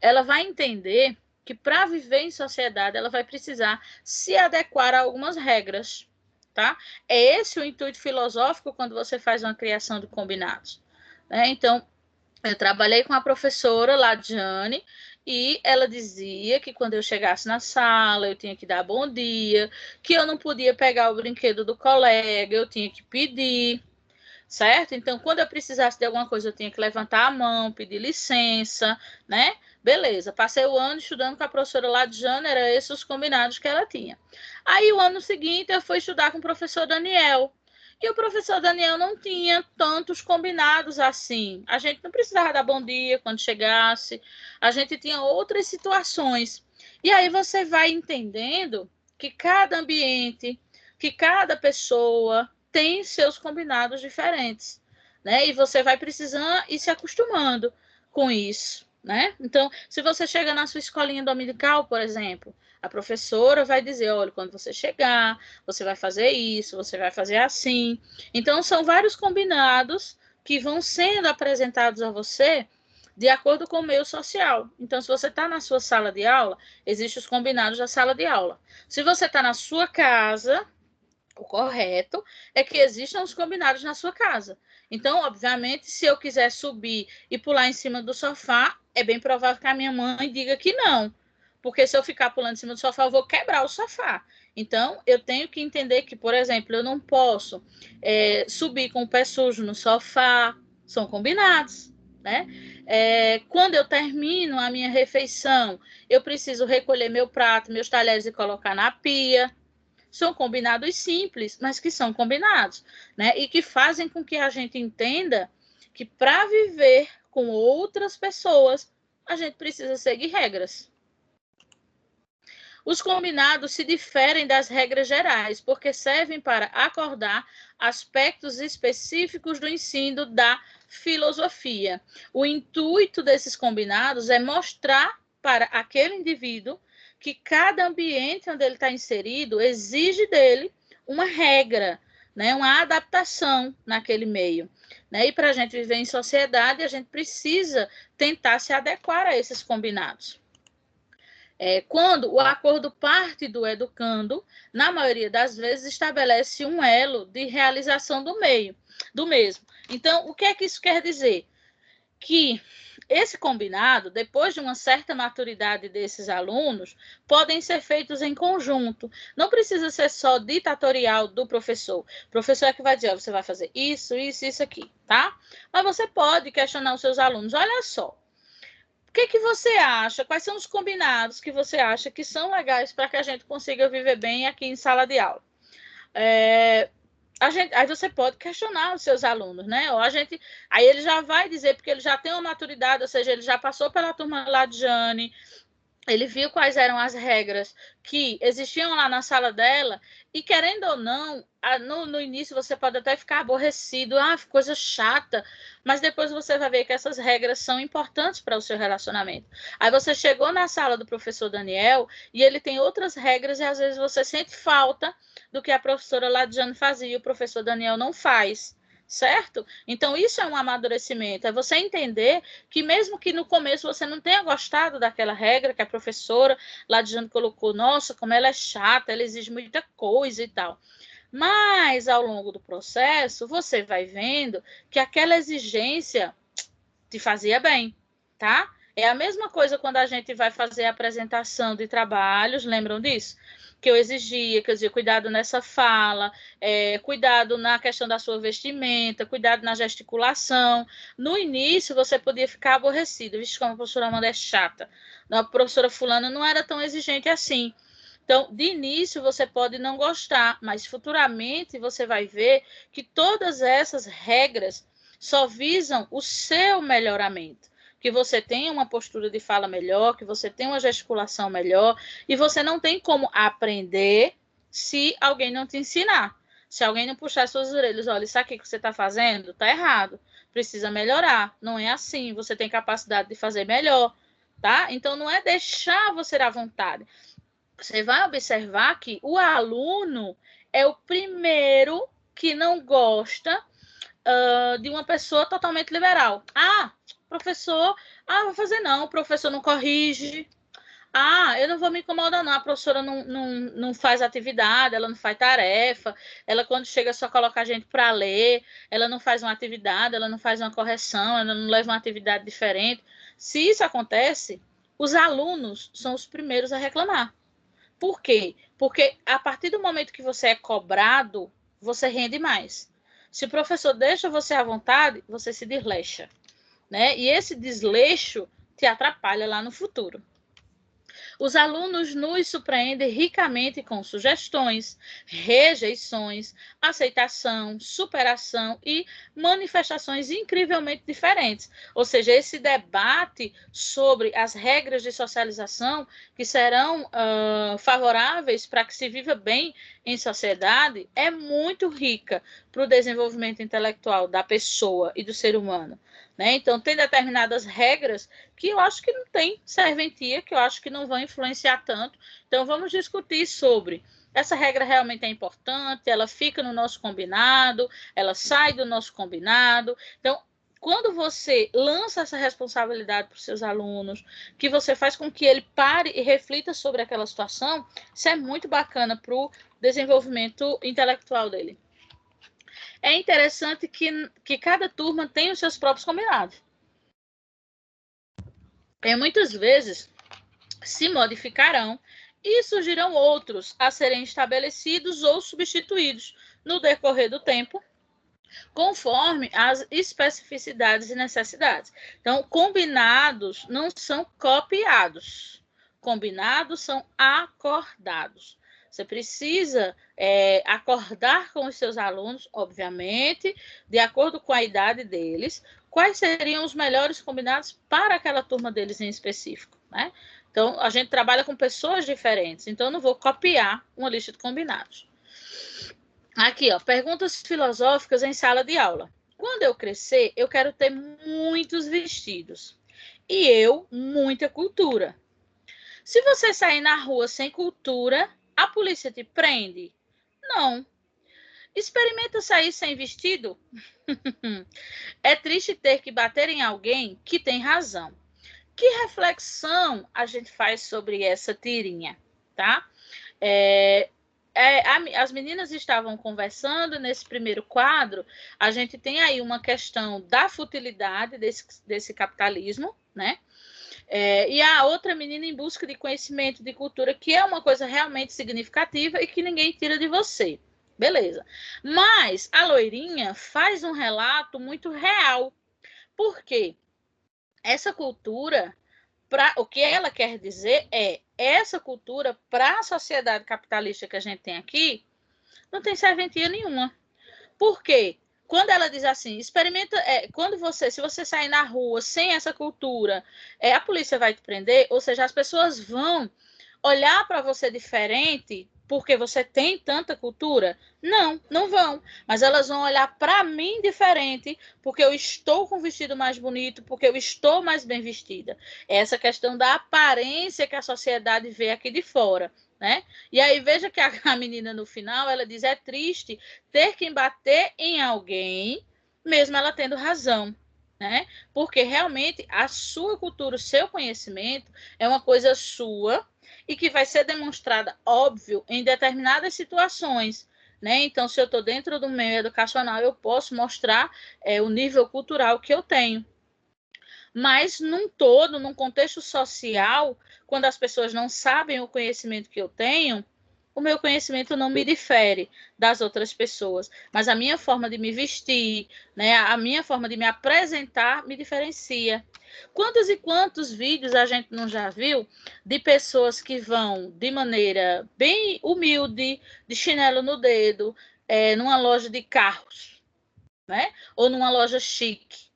ela vai entender que para viver em sociedade ela vai precisar se adequar a algumas regras, tá? É esse o intuito filosófico quando você faz uma criação de combinados, né? Então, eu trabalhei com a professora Ladiane e ela dizia que quando eu chegasse na sala eu tinha que dar bom dia, que eu não podia pegar o brinquedo do colega, eu tinha que pedir, certo? Então, quando eu precisasse de alguma coisa, eu tinha que levantar a mão, pedir licença, né? Beleza, passei o ano estudando com a professora Ladiane, era esses os combinados que ela tinha. Aí, o ano seguinte, eu fui estudar com o professor Daniel. E o professor Daniel não tinha tantos combinados assim. A gente não precisava dar bom dia quando chegasse, a gente tinha outras situações. E aí você vai entendendo que cada ambiente, que cada pessoa tem seus combinados diferentes, né? E você vai precisando ir se acostumando com isso, né? Então, se você chega na sua escolinha dominical, por exemplo, a professora vai dizer, olha, quando você chegar, você vai fazer isso, você vai fazer assim. Então, são vários combinados que vão sendo apresentados a você de acordo com o meio social. Então, se você está na sua sala de aula, existem os combinados da sala de aula. Se você está na sua casa, o correto é que existam os combinados na sua casa. Então, obviamente, se eu quiser subir e pular em cima do sofá, é bem provável que a minha mãe diga que não, porque se eu ficar pulando em cima do sofá, eu vou quebrar o sofá. Então, eu tenho que entender que, por exemplo, eu não posso subir com o pé sujo no sofá, são combinados, né? Quando eu termino a minha refeição, eu preciso recolher meu prato, meus talheres e colocar na pia. São combinados simples, mas que são combinados, né? E que fazem com que a gente entenda que para viver com outras pessoas, a gente precisa seguir regras. Os combinados se diferem das regras gerais, porque servem para acordar aspectos específicos do ensino da filosofia. O intuito desses combinados é mostrar para aquele indivíduo que cada ambiente onde ele está inserido exige dele uma regra, né, uma adaptação naquele meio. Né? E para a gente viver em sociedade, a gente precisa tentar se adequar a esses combinados. Quando o acordo parte do educando, na maioria das vezes estabelece um elo de realização do mesmo. Então, o que é que isso quer dizer? Que esse combinado, depois de uma certa maturidade desses alunos, podem ser feitos em conjunto. Não precisa ser só ditatorial do professor. O professor é que vai dizer, você vai fazer isso, isso, isso aqui, tá? Mas você pode questionar os seus alunos. Olha só, o que você acha? Quais são os combinados que você acha que são legais para que a gente consiga viver bem aqui em sala de aula? Aí você pode questionar os seus alunos, né? Aí ele já vai dizer, porque ele já tem uma maturidade, ou seja, ele já passou pela turma lá de Jane, ele viu quais eram as regras que existiam lá na sala dela, e querendo ou não, no início você pode até ficar aborrecido, coisa chata, mas depois você vai ver que essas regras são importantes para o seu relacionamento. Aí você chegou na sala do professor Daniel, e ele tem outras regras, e às vezes você sente falta do que a professora Ladiane fazia, e o professor Daniel não faz. Certo? Então, isso é um amadurecimento, é você entender que mesmo que no começo você não tenha gostado daquela regra que a professora Ladiane colocou, nossa, como ela é chata, ela exige muita coisa e tal. Mas, ao longo do processo, você vai vendo que aquela exigência te fazia bem, tá? É a mesma coisa quando a gente vai fazer a apresentação de trabalhos, lembram disso? Que eu exigia, que eu dizia, cuidado nessa fala, cuidado na questão da sua vestimenta, cuidado na gesticulação. No início, você podia ficar aborrecido, visto como a professora Amanda é chata. A professora fulana não era tão exigente assim. Então, de início, você pode não gostar, mas futuramente você vai ver que todas essas regras só visam o seu melhoramento. Que você tenha uma postura de fala melhor, que você tenha uma gesticulação melhor, e você não tem como aprender se alguém não te ensinar. Se alguém não puxar suas orelhas, olha, isso aqui que você está fazendo está errado, precisa melhorar. Não é assim, você tem capacidade de fazer melhor, tá? Então, não é deixar você à vontade. Você vai observar que o aluno é o primeiro que não gosta de uma pessoa totalmente liberal. Professor, vou fazer não, o professor não corrige. Eu não vou me incomodar não, a professora não faz atividade, ela não faz tarefa, ela quando chega só coloca a gente para ler, ela não faz uma atividade, ela não faz uma correção, ela não leva uma atividade diferente. Se isso acontece, os alunos são os primeiros a reclamar. Por quê? Porque a partir do momento que você é cobrado, você rende mais. Se o professor deixa você à vontade, você se desleixa, né? E esse desleixo te atrapalha lá no futuro. Os alunos nos surpreendem ricamente com sugestões, rejeições, aceitação, superação e manifestações incrivelmente diferentes. Ou seja, esse debate sobre as regras de socialização que serão favoráveis para que se viva bem em sociedade é muito rica para o desenvolvimento intelectual da pessoa e do ser humano. Né? Então, tem determinadas regras que eu acho que não tem serventia, que eu acho que não vão influenciar tanto. Então, vamos discutir sobre essa regra realmente é importante, ela fica no nosso combinado, ela sai do nosso combinado. Então, quando você lança essa responsabilidade para os seus alunos, que você faz com que ele pare e reflita sobre aquela situação, isso é muito bacana para o desenvolvimento intelectual dele. É interessante que cada turma tem os seus próprios combinados. Muitas vezes, se modificarão e surgirão outros a serem estabelecidos ou substituídos no decorrer do tempo, conforme as especificidades e necessidades. Então, combinados não são copiados, combinados são acordados. Você precisa acordar com os seus alunos, obviamente, de acordo com a idade deles, quais seriam os melhores combinados para aquela turma deles em específico, né? Então, a gente trabalha com pessoas diferentes, então eu não vou copiar uma lista de combinados. Aqui, ó, perguntas filosóficas em sala de aula. Quando eu crescer, eu quero ter muitos vestidos. E eu, muita cultura. Se você sair na rua sem cultura, a polícia te prende? Não. Experimenta sair sem vestido? É triste ter que bater em alguém que tem razão. Que reflexão a gente faz sobre essa tirinha, tá? As meninas estavam conversando nesse primeiro quadro. A gente tem aí uma questão da futilidade desse capitalismo, né? E a outra menina em busca de conhecimento, de cultura, que é uma coisa realmente significativa e que ninguém tira de você. Beleza. Mas a loirinha faz um relato muito real. Por quê? Essa cultura, o que ela quer dizer é essa cultura para a sociedade capitalista que a gente tem aqui não tem serventia nenhuma. Por quê? Quando ela diz assim, experimenta, se você sair na rua sem essa cultura, a polícia vai te prender, ou seja, as pessoas vão olhar para você diferente porque você tem tanta cultura? Não, não vão. Mas elas vão olhar para mim diferente porque eu estou com o vestido mais bonito, porque eu estou mais bem vestida. Essa questão da aparência que a sociedade vê aqui de fora, né? E aí veja que a menina no final, ela diz, é triste ter que bater em alguém, mesmo ela tendo razão, né? Porque realmente a sua cultura, o seu conhecimento é uma coisa sua e que vai ser demonstrada, óbvio, em determinadas situações, né? Então, se eu estou dentro do meio educacional, eu posso mostrar o nível cultural que eu tenho. Mas, num todo, num contexto social, quando as pessoas não sabem o conhecimento que eu tenho, o meu conhecimento não me difere das outras pessoas, mas a minha forma de me vestir, né, a minha forma de me apresentar me diferencia. Quantos e quantos vídeos a gente não já viu de pessoas que vão de maneira bem humilde, de chinelo no dedo, numa loja de carros, né? Ou numa loja chique.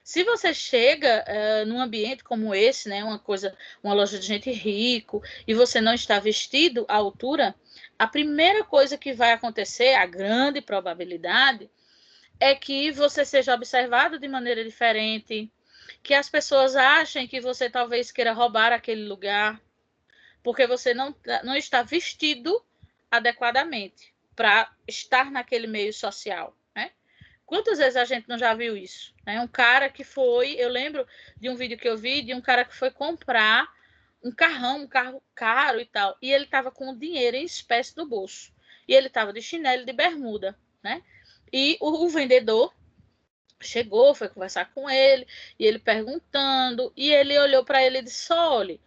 Se você chega num ambiente como esse, né, uma loja de gente rico, e você não está vestido à altura, a primeira coisa que vai acontecer, a grande probabilidade, é que você seja observado de maneira diferente, que as pessoas achem que você talvez queira roubar aquele lugar, porque você não está vestido adequadamente para estar naquele meio social, né? Quantas vezes a gente não já viu isso? Né? Um cara que foi, eu lembro de um vídeo que eu vi de um cara que foi comprar um carro caro e tal, e ele estava com o dinheiro em espécie no bolso. E ele estava de chinelo de bermuda, né? E o vendedor chegou, foi conversar com ele, e ele perguntando, e ele olhou para ele e disse: olha,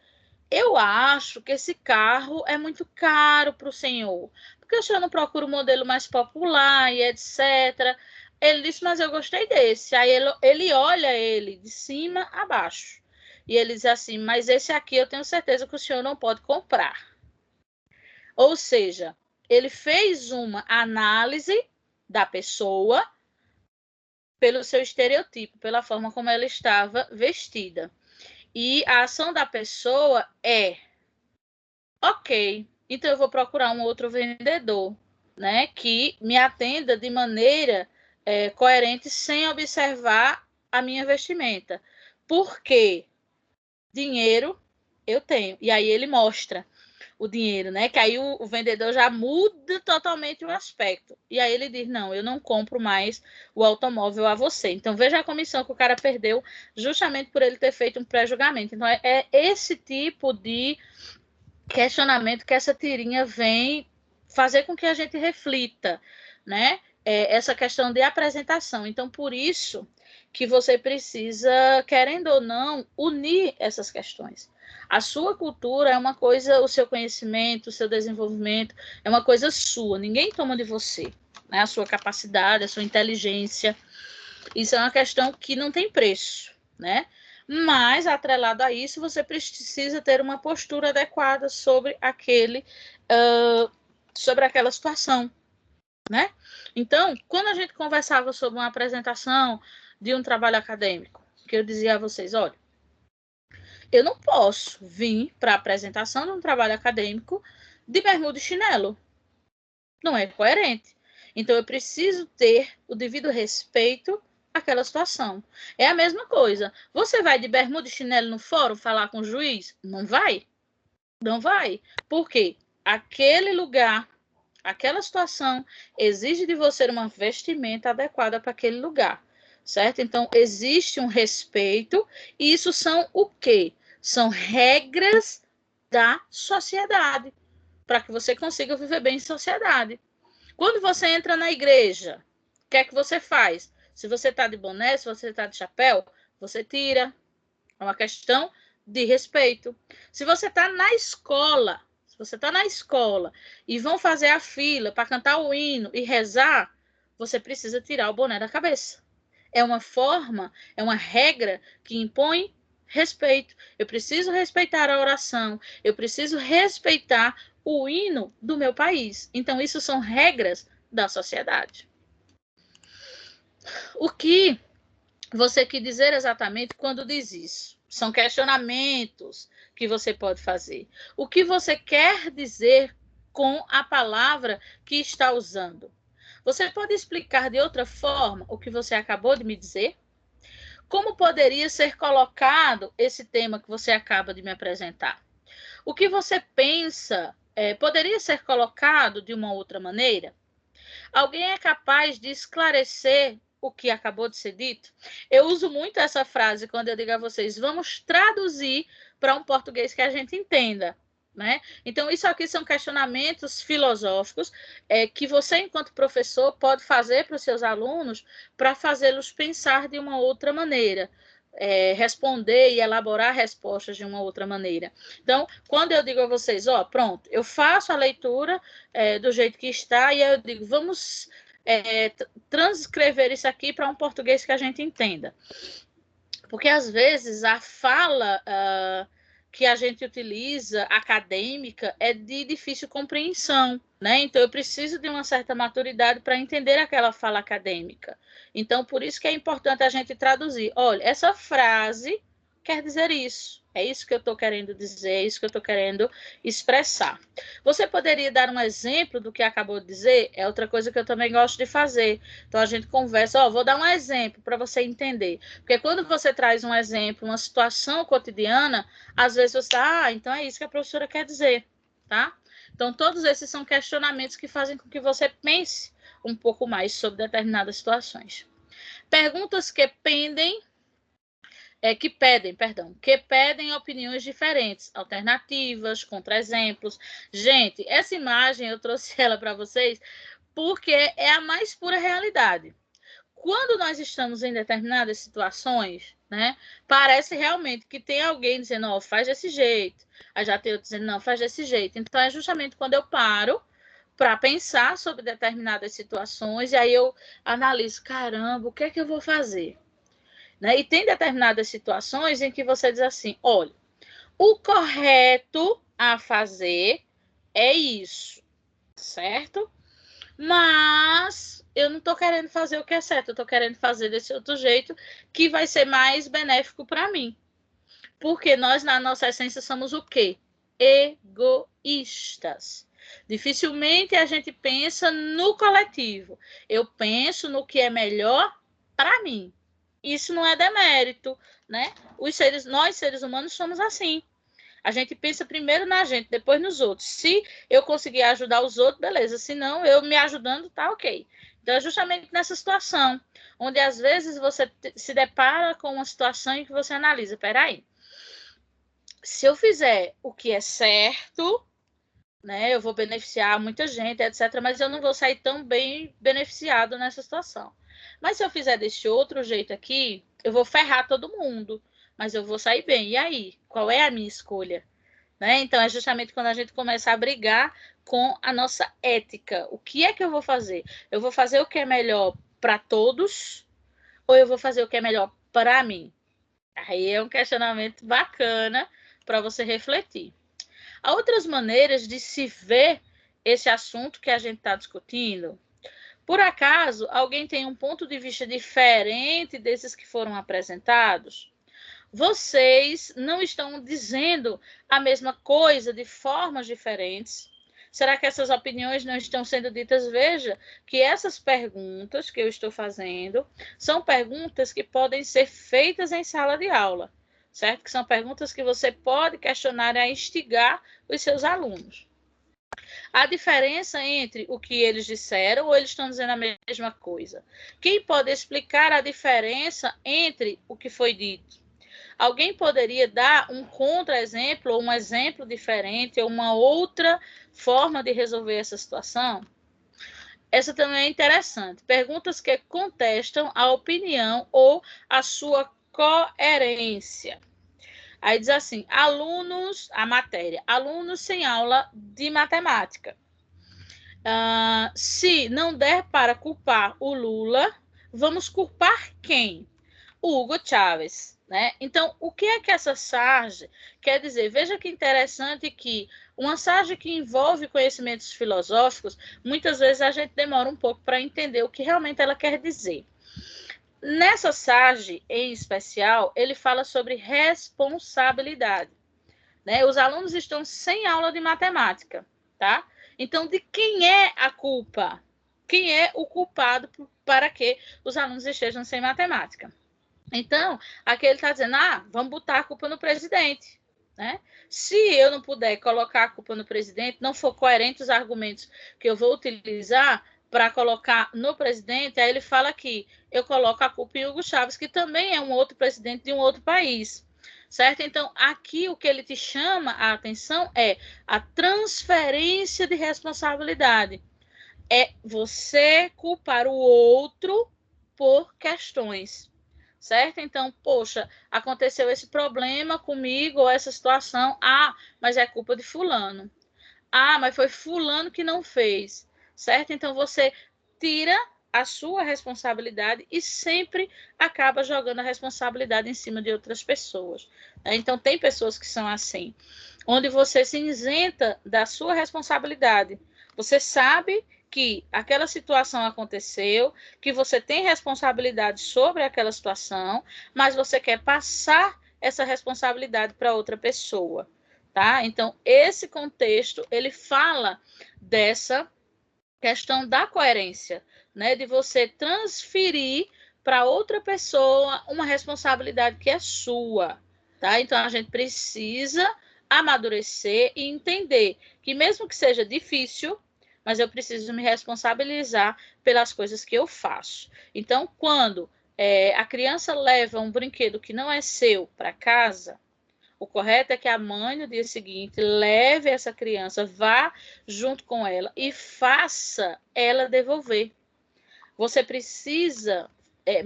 eu acho que esse carro é muito caro para o senhor, porque o senhor não procura um modelo mais popular e etc. Ele disse, mas eu gostei desse. Aí ele olha ele de cima a baixo. E ele diz assim, mas esse aqui eu tenho certeza que o senhor não pode comprar. Ou seja, ele fez uma análise da pessoa pelo seu estereotipo, pela forma como ela estava vestida. E a ação da pessoa é: ok, então eu vou procurar um outro vendedor, né, que me atenda de maneira coerente, sem observar a minha vestimenta. Porque dinheiro eu tenho. E aí ele mostra o dinheiro, né? Que aí o vendedor já muda totalmente o aspecto. E aí ele diz, não, eu não compro mais o automóvel a você. Então veja a comissão que o cara perdeu justamente por ele ter feito um pré-julgamento. Então é esse tipo de questionamento que essa tirinha vem fazer com que a gente reflita, né? Essa questão de apresentação. Então, por isso que você precisa, querendo ou não, unir essas questões. A sua cultura é uma coisa, o seu conhecimento, o seu desenvolvimento é uma coisa sua, ninguém toma de você, né? A sua capacidade, a sua inteligência, isso é uma questão que não tem preço, né? Mas, atrelado a isso, você precisa ter uma postura adequada sobre sobre aquela situação, né? Então, quando a gente conversava sobre uma apresentação de um trabalho acadêmico, que eu dizia a vocês, olha, eu não posso vir para a apresentação de um trabalho acadêmico de bermuda e chinelo. Não é coerente. Então, eu preciso ter o devido respeito àquela situação. É a mesma coisa. Você vai de bermuda e chinelo no fórum falar com o juiz? Não vai. Não vai. Por quê? Aquele lugar, aquela situação, exige de você uma vestimenta adequada para aquele lugar. Certo? Então, existe um respeito, e isso são o quê? São regras da sociedade, para que você consiga viver bem em sociedade. Quando você entra na igreja, o que é que você faz? Se você está de boné, se você está de chapéu, você tira. É uma questão de respeito. Se você está na escola, e vão fazer a fila para cantar o hino e rezar, você precisa tirar o boné da cabeça. É uma forma, é uma regra que impõe respeito. Eu preciso respeitar a oração, eu preciso respeitar o hino do meu país. Então, isso são regras da sociedade. O que você quer dizer exatamente quando diz isso? São questionamentos que você pode fazer. O que você quer dizer com a palavra que está usando? Você pode explicar de outra forma o que você acabou de me dizer? Como poderia ser colocado esse tema que você acaba de me apresentar? O que você pensa poderia ser colocado de uma outra maneira? Alguém é capaz de esclarecer o que acabou de ser dito? Eu uso muito essa frase quando eu digo a vocês, vamos traduzir para um português que a gente entenda. Né? Então, isso aqui são questionamentos filosóficos que você, enquanto professor, pode fazer para os seus alunos para fazê-los pensar de uma outra maneira. Responder e elaborar respostas de uma outra maneira. Então, quando eu digo a vocês, ó, pronto, eu faço a leitura do jeito que está e eu digo, vamos transcrever isso aqui para um português que a gente entenda. Porque, às vezes, a fala que a gente utiliza, acadêmica, é de difícil compreensão, né? Então, eu preciso de uma certa maturidade para entender aquela fala acadêmica. Então, por isso que é importante a gente traduzir. Olha, essa frase quer dizer isso. É isso que eu estou querendo dizer, é isso que eu estou querendo expressar. Você poderia dar um exemplo do que acabou de dizer? É outra coisa que eu também gosto de fazer. Então, a gente conversa, vou dar um exemplo para você entender. Porque quando você traz um exemplo, uma situação cotidiana, às vezes você então é isso que a professora quer dizer, tá? Então, todos esses são questionamentos que fazem com que você pense um pouco mais sobre determinadas situações. Perguntas que pedem opiniões diferentes, alternativas, contra-exemplos. Gente, essa imagem eu trouxe ela para vocês porque é a mais pura realidade. Quando nós estamos em determinadas situações, né, parece realmente que tem alguém dizendo, faz desse jeito. Aí já tem outro dizendo, não, faz desse jeito. Então, é justamente quando eu paro para pensar sobre determinadas situações e aí eu analiso, caramba, o que é que eu vou fazer? Né? E tem determinadas situações em que você diz assim, olha, o correto a fazer é isso, certo? Mas eu não estou querendo fazer o que é certo, eu estou querendo fazer desse outro jeito que vai ser mais benéfico para mim. Porque nós, na nossa essência, somos o quê? Egoístas. Dificilmente a gente pensa no coletivo. Eu penso no que é melhor para mim. Isso não é demérito, né? Nós, seres humanos, somos assim. A gente pensa primeiro na gente, depois nos outros. Se eu conseguir ajudar os outros, beleza. Se não, eu me ajudando, tá ok. Então, é justamente nessa situação, onde às vezes você se depara com uma situação em que você analisa, peraí, se eu fizer o que é certo, né, eu vou beneficiar muita gente, etc., mas eu não vou sair tão bem beneficiado nessa situação. Mas se eu fizer desse outro jeito aqui, eu vou ferrar todo mundo, mas eu vou sair bem. E aí? Qual é a minha escolha? Né? Então, é justamente quando a gente começa a brigar com a nossa ética. O que é que eu vou fazer? Eu vou fazer o que é melhor para todos ou eu vou fazer o que é melhor para mim? Aí é um questionamento bacana para você refletir. Há outras maneiras de se ver esse assunto que a gente está discutindo? Por acaso, alguém tem um ponto de vista diferente desses que foram apresentados? Vocês não estão dizendo a mesma coisa de formas diferentes? Será que essas opiniões não estão sendo ditas? Veja que essas perguntas que eu estou fazendo são perguntas que podem ser feitas em sala de aula, certo? Que são perguntas que você pode questionar e instigar os seus alunos. A diferença entre o que eles disseram ou eles estão dizendo a mesma coisa? Quem pode explicar a diferença entre o que foi dito? Alguém poderia dar um contra-exemplo, ou um exemplo diferente, ou uma outra forma de resolver essa situação? Essa também é interessante. Perguntas que contestam a opinião ou a sua coerência. Aí diz assim, a matéria, alunos sem aula de matemática. Se não der para culpar o Lula, vamos culpar quem? O Hugo Chávez. Né? Então, o que é que essa charge quer dizer? Veja que interessante que uma charge que envolve conhecimentos filosóficos, muitas vezes a gente demora um pouco para entender o que realmente ela quer dizer. Nessa charge, em especial, ele fala sobre responsabilidade. Né? Os alunos estão sem aula de matemática, tá? Então, de quem é a culpa? Quem é o culpado para que os alunos estejam sem matemática? Então, aqui ele está dizendo, vamos botar a culpa no presidente. Né? Se eu não puder colocar a culpa no presidente, não for coerente os argumentos que eu vou utilizar para colocar no presidente, aí ele fala aqui, eu coloco a culpa em Hugo Chávez, que também é um outro presidente de um outro país. Certo? Então, aqui o que ele te chama a atenção é a transferência de responsabilidade. É você culpar o outro por questões. Certo? Então, poxa, aconteceu esse problema comigo, ou essa situação. Mas é culpa de fulano. Mas foi fulano que não fez. Certo? Então, você tira a sua responsabilidade e sempre acaba jogando a responsabilidade em cima de outras pessoas. Então, tem pessoas que são assim, onde você se isenta da sua responsabilidade. Você sabe que aquela situação aconteceu, que você tem responsabilidade sobre aquela situação, mas você quer passar essa responsabilidade para outra pessoa, tá? Então, esse contexto, ele fala dessa questão da coerência, né? De você transferir para outra pessoa uma responsabilidade que é sua, tá? Então, a gente precisa amadurecer e entender que mesmo que seja difícil, mas eu preciso me responsabilizar pelas coisas que eu faço. Então, quando a criança leva um brinquedo que não é seu para casa, o correto é que a mãe, no dia seguinte, leve essa criança, vá junto com ela e faça ela devolver. Você precisa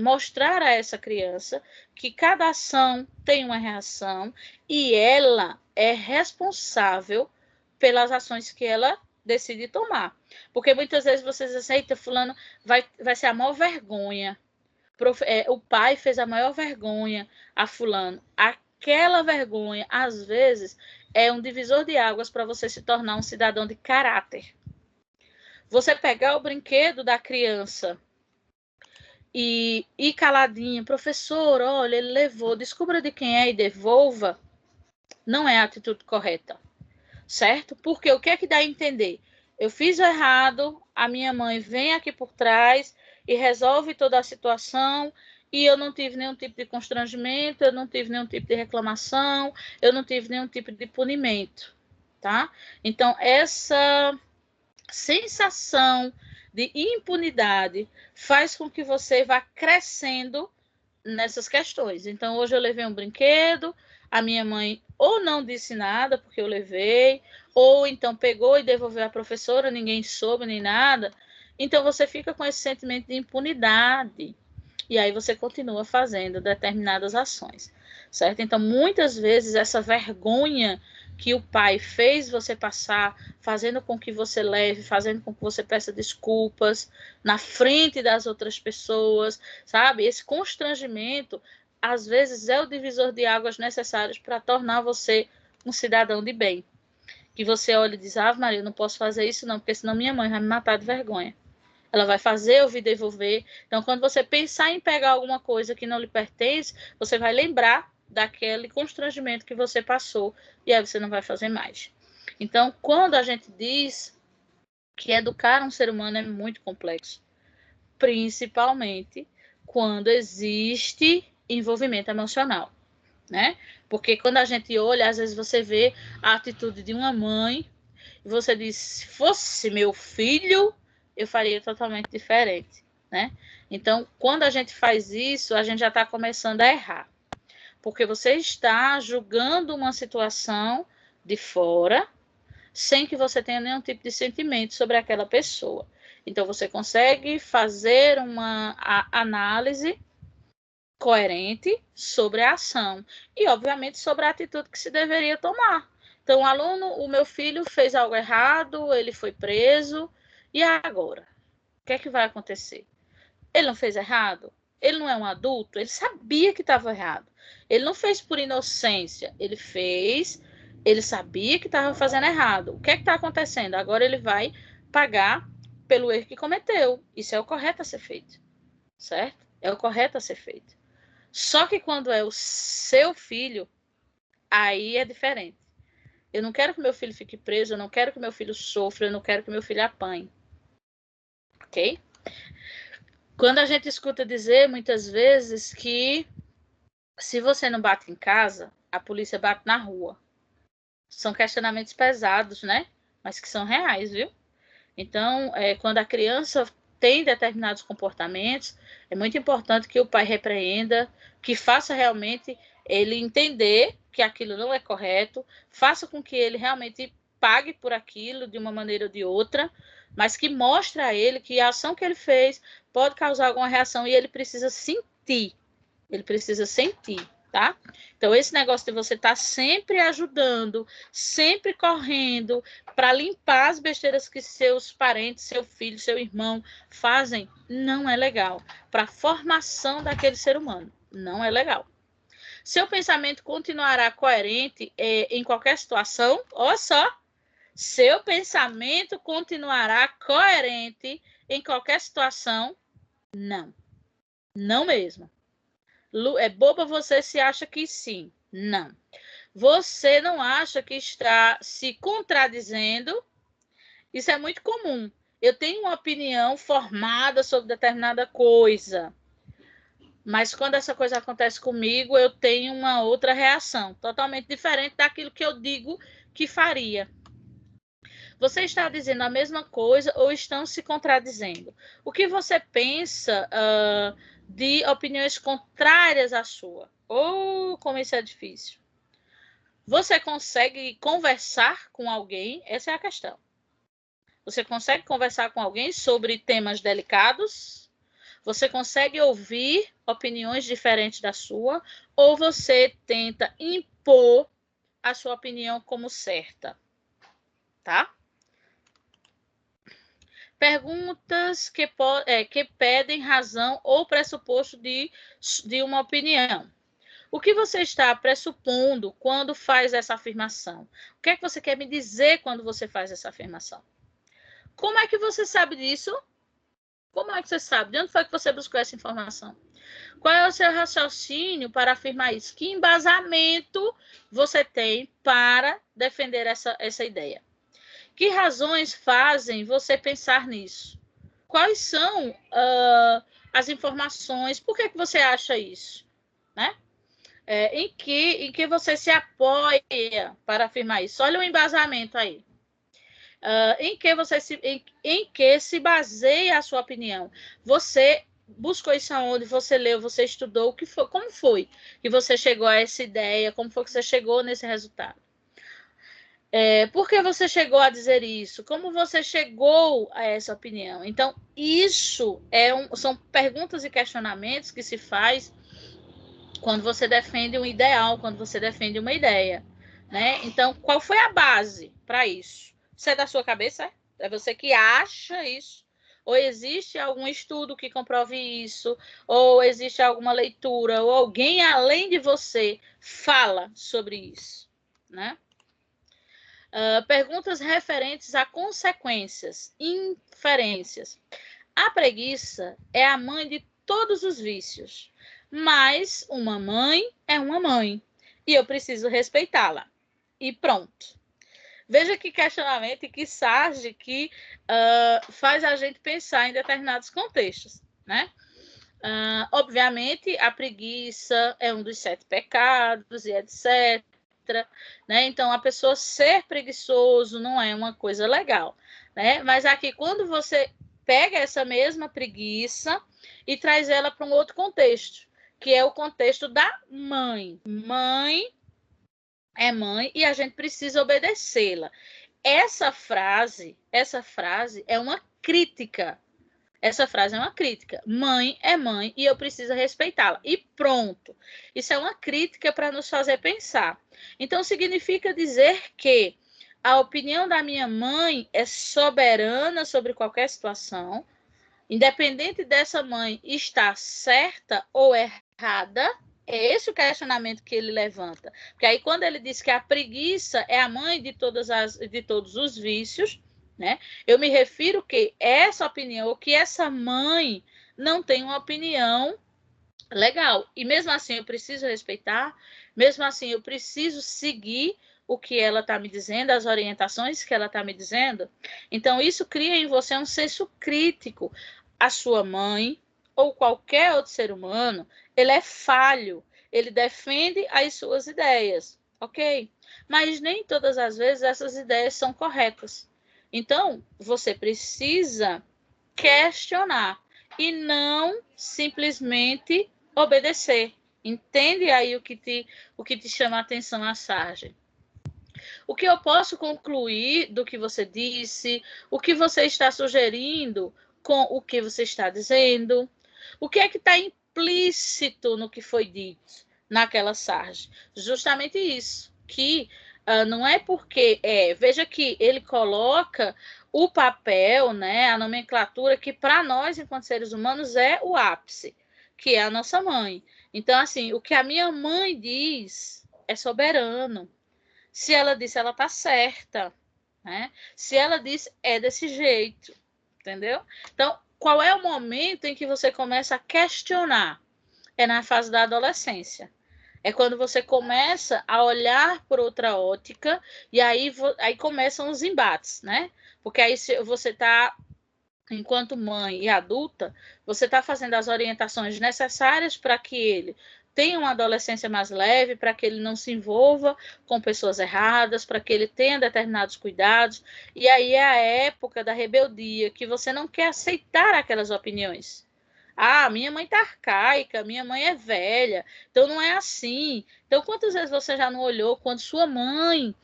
mostrar a essa criança que cada ação tem uma reação e ela é responsável pelas ações que ela decide tomar. Porque muitas vezes vocês aceitam, fulano vai ser a maior vergonha. O pai fez a maior vergonha a fulano. Aquela vergonha, às vezes, é um divisor de águas para você se tornar um cidadão de caráter. Você pegar o brinquedo da criança e ir caladinho, professor, olha, ele levou, descubra de quem é e devolva, não é a atitude correta. Certo? Porque o que é que dá a entender? Eu fiz o errado, a minha mãe vem aqui por trás e resolve toda a situação e eu não tive nenhum tipo de constrangimento, eu não tive nenhum tipo de reclamação, eu não tive nenhum tipo de punimento, tá? Então, essa sensação de impunidade faz com que você vá crescendo nessas questões. Então, hoje eu levei um brinquedo, a minha mãe ou não disse nada porque eu levei, ou então pegou e devolveu à professora, ninguém soube nem nada. Então, você fica com esse sentimento de impunidade. E aí você continua fazendo determinadas ações. certo? Então, muitas vezes, essa vergonha que o pai fez você passar, fazendo com que você leve, fazendo com que você peça desculpas na frente das outras pessoas, sabe? Esse constrangimento, às vezes, é o divisor de águas necessários para tornar você um cidadão de bem. Que você olha e diz, Maria, eu não posso fazer isso não, porque senão minha mãe vai me matar de vergonha. Ela vai fazer eu vir devolver. Então, quando você pensar em pegar alguma coisa que não lhe pertence, você vai lembrar daquele constrangimento que você passou e aí você não vai fazer mais. Então, quando a gente diz que educar um ser humano é muito complexo, principalmente quando existe envolvimento emocional, né? Porque quando a gente olha, às vezes você vê a atitude de uma mãe e você diz, se fosse meu filho, eu faria totalmente diferente, né? Então, quando a gente faz isso, a gente já está começando a errar. Porque você está julgando uma situação de fora, sem que você tenha nenhum tipo de sentimento sobre aquela pessoa. Então, você consegue fazer uma análise coerente sobre a ação e, obviamente, sobre a atitude que se deveria tomar. Então, o meu filho fez algo errado, ele foi preso, e agora? O que é que vai acontecer? Ele não fez errado? Ele não é um adulto? Ele sabia que estava errado. Ele não fez por inocência, ele fez, ele sabia que estava fazendo errado. O que é que está acontecendo? Agora ele vai pagar pelo erro que cometeu. Isso é o correto a ser feito, certo? É o correto a ser feito. Só que quando é o seu filho, aí é diferente. Eu não quero que meu filho fique preso, eu não quero que meu filho sofra, eu não quero que meu filho apanhe. Ok? Quando a gente escuta dizer, muitas vezes, que se você não bate em casa, a polícia bate na rua. São questionamentos pesados, né? Mas que são reais, viu? Então, quando a criança tem determinados comportamentos, é muito importante que o pai repreenda, que faça realmente ele entender que aquilo não é correto, faça com que ele realmente pague por aquilo de uma maneira ou de outra, mas que mostre a ele que a ação que ele fez pode causar alguma reação e ele precisa sentir. Ele precisa sentir, tá? Então, esse negócio de você estar sempre ajudando, sempre correndo para limpar as besteiras que seus parentes, seu filho, seu irmão fazem, não é legal. Para a formação daquele ser humano, não é legal. Seu pensamento continuará coerente em qualquer situação? Olha só. Seu pensamento continuará coerente em qualquer situação? Não. Não mesmo. É boba você se acha que sim. Não. Você não acha que está se contradizendo? Isso é muito comum. Eu tenho uma opinião formada sobre determinada coisa, mas quando essa coisa acontece comigo, eu tenho uma outra reação, totalmente diferente daquilo que eu digo que faria. Você está dizendo a mesma coisa ou estão se contradizendo? O que você pensa de opiniões contrárias à sua? Como isso é difícil. Você consegue conversar com alguém? Essa é a questão. Você consegue conversar com alguém sobre temas delicados? Você consegue ouvir opiniões diferentes da sua? Ou você tenta impor a sua opinião como certa? Tá? Perguntas que pedem razão ou pressuposto de uma opinião. O que você está pressupondo quando faz essa afirmação? O que é que você quer me dizer quando você faz essa afirmação? Como é que você sabe disso? Como é que você sabe? De onde foi que você buscou essa informação? Qual é o seu raciocínio para afirmar isso? Que embasamento você tem para defender essa ideia? Que razões fazem você pensar nisso? Quais são as informações? Por que você acha isso? Né? Em que você se apoia para afirmar isso? Olha o embasamento aí. Em que se baseia a sua opinião? Você buscou isso aonde? Você leu, você estudou? O que foi? Como foi que você chegou a essa ideia? Como foi que você chegou nesse resultado? Por que você chegou a dizer isso? Como você chegou a essa opinião? Então, isso são perguntas e questionamentos que se faz quando você defende um ideal, quando você defende uma ideia, né? Então, qual foi a base para isso? Isso é da sua cabeça? É você que acha isso? Ou existe algum estudo que comprove isso? Ou existe alguma leitura? Ou alguém além de você fala sobre isso, né? Perguntas referentes a consequências, inferências. A preguiça é a mãe de todos os vícios, mas uma mãe é uma mãe e eu preciso respeitá-la. E pronto. Veja que questionamento e que sarge que faz a gente pensar em determinados contextos, né? Obviamente, a preguiça é um dos 7 pecados e etc. Né? Então, a pessoa ser preguiçoso não é uma coisa legal, né? Mas aqui, quando você pega essa mesma preguiça e traz ela para um outro contexto, que é o contexto da mãe. Mãe é mãe e a gente precisa obedecê-la. Essa frase é uma crítica. Essa frase é uma crítica. Mãe é mãe e eu preciso respeitá-la. E pronto. Isso é uma crítica para nos fazer pensar. Então, significa dizer que a opinião da minha mãe é soberana sobre qualquer situação, independente dessa mãe estar certa ou errada. É esse o questionamento que ele levanta. Porque aí, quando ele diz que a preguiça é a mãe de todos os vícios, né? Eu me refiro que essa opinião, ou que essa mãe não tem uma opinião legal. E mesmo assim eu preciso respeitar, mesmo assim eu preciso seguir o que ela está me dizendo, as orientações que ela está me dizendo. Então, isso cria em você um senso crítico. A sua mãe, ou qualquer outro ser humano, ele é falho, ele defende as suas ideias, ok? Mas nem todas as vezes essas ideias são corretas. Então, você precisa questionar e não simplesmente obedecer. Entende aí o que te chama a atenção, a Sarge? O que eu posso concluir do que você disse, o que você está sugerindo com o que você está dizendo, o que é que está implícito no que foi dito naquela Sarge? Justamente isso, que não é porque... veja que ele coloca o papel, né, a nomenclatura, que para nós, enquanto seres humanos, é o ápice, que é a nossa mãe. Então, assim, o que a minha mãe diz é soberano. Se ela disse, ela está certa, né? Se ela disse, é desse jeito, entendeu? Então, qual é o momento em que você começa a questionar? É na fase da adolescência. É quando você começa a olhar por outra ótica e aí começam os embates, né? Porque aí você está, enquanto mãe e adulta, você está fazendo as orientações necessárias para que ele tenha uma adolescência mais leve, para que ele não se envolva com pessoas erradas, para que ele tenha determinados cuidados. E aí é a época da rebeldia, que você não quer aceitar aquelas opiniões. Ah, minha mãe tá arcaica, minha mãe é velha, então não é assim. Então, quantas vezes você já não olhou quando sua mãe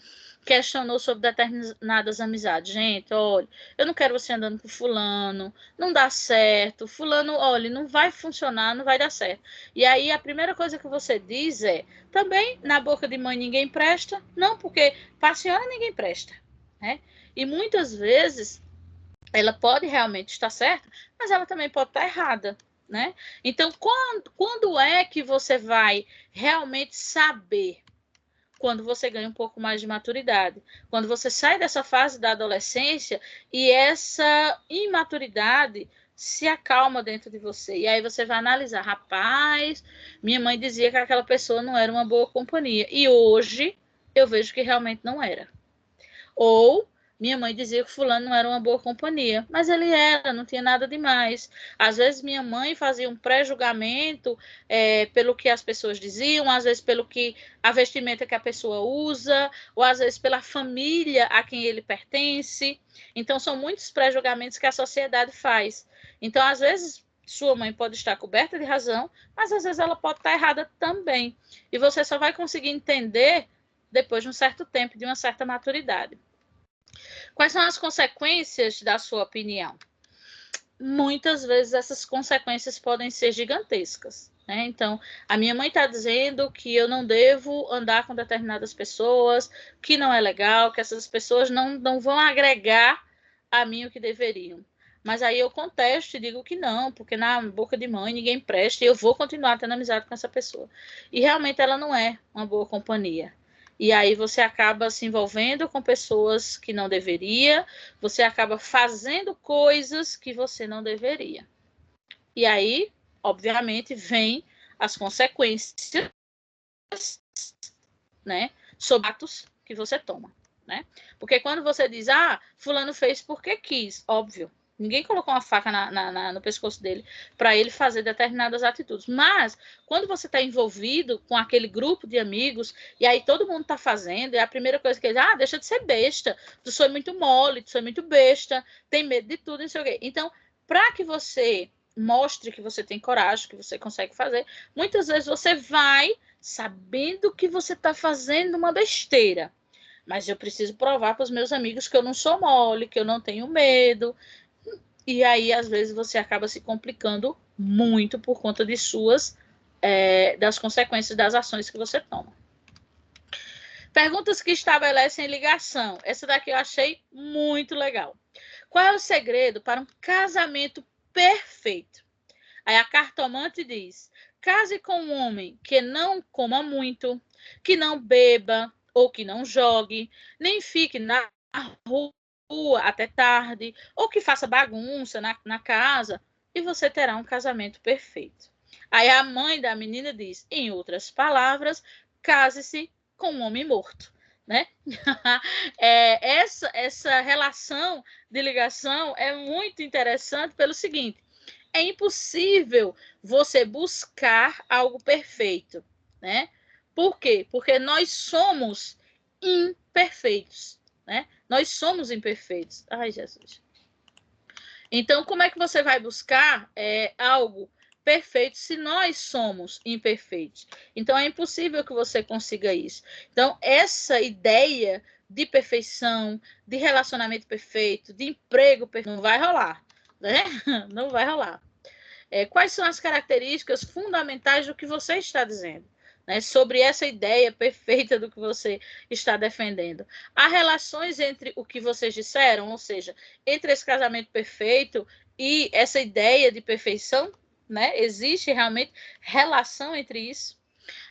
questionou sobre determinadas amizades? Gente, olha, eu não quero você andando com fulano, não dá certo, fulano, olha, não vai funcionar, não vai dar certo. E aí a primeira coisa que você diz é, também na boca de mãe ninguém presta, não, porque para a senhora ninguém presta, né? E muitas vezes ela pode realmente estar certa, mas ela também pode estar errada, né? Então, quando é que você vai realmente saber? Quando você ganha um pouco mais de maturidade, quando você sai dessa fase da adolescência e essa imaturidade se acalma dentro de você. E aí você vai analisar, rapaz, minha mãe dizia que aquela pessoa não era uma boa companhia. E hoje eu vejo que realmente não era. Ou minha mãe dizia que fulano não era uma boa companhia, mas ele era, não tinha nada demais. Às vezes minha mãe fazia um pré-julgamento pelo que as pessoas diziam, às vezes pelo que a vestimenta que a pessoa usa, ou às vezes pela família a quem ele pertence. Então são muitos pré-julgamentos que a sociedade faz. Então, às vezes, sua mãe pode estar coberta de razão, mas às vezes ela pode estar errada também. E você só vai conseguir entender depois de um certo tempo, de uma certa maturidade. Quais são as consequências da sua opinião? Muitas vezes essas consequências podem ser gigantescas. né? Então, a minha mãe está dizendo que eu não devo andar com determinadas pessoas, que não é legal, que essas pessoas não vão agregar a mim o que deveriam. Mas aí eu contesto e digo que não, porque na boca de mãe ninguém presta e eu vou continuar tendo amizade com essa pessoa. E realmente ela não é uma boa companhia. E aí você acaba se envolvendo com pessoas que não deveria, você acaba fazendo coisas que você não deveria. E aí, obviamente, vem as consequências, né, sobre atos que você toma, né? Porque quando você diz, fulano fez porque quis, óbvio, ninguém colocou uma faca no pescoço dele para ele fazer determinadas atitudes. Mas, quando você está envolvido com aquele grupo de amigos, e aí todo mundo está fazendo, e a primeira coisa que ele diz, deixa de ser besta, tu sou muito mole, tu sou muito besta, tem medo de tudo, não sei o quê. Então, para que você mostre que você tem coragem, que você consegue fazer, muitas vezes você vai sabendo que você está fazendo uma besteira. Mas eu preciso provar para os meus amigos que eu não sou mole, que eu não tenho medo. E aí, às vezes, você acaba se complicando muito por conta de das consequências das ações que você toma. Perguntas que estabelecem ligação. Essa daqui eu achei muito legal. Qual é o segredo para um casamento perfeito? Aí a cartomante diz: case com um homem que não coma muito, que não beba ou que não jogue, nem fique na rua até tarde, ou que faça bagunça na casa, e você terá um casamento perfeito. Aí a mãe da menina diz: em outras palavras, case-se com um homem morto. Né? Essa relação de ligação é muito interessante pelo seguinte: é impossível você buscar algo perfeito, né? Por quê? Porque nós somos imperfeitos, né? Nós somos imperfeitos. Ai, Jesus. Então, como é que você vai buscar algo perfeito se nós somos imperfeitos? Então, é impossível que você consiga isso. Então, essa ideia de perfeição, de relacionamento perfeito, de emprego perfeito, não vai rolar, né? Não vai rolar. Quais são as características fundamentais do que você está dizendo, né, sobre essa ideia perfeita do que você está defendendo? Há relações entre o que vocês disseram, ou seja, entre esse casamento perfeito e essa ideia de perfeição, né? Existe realmente relação entre isso?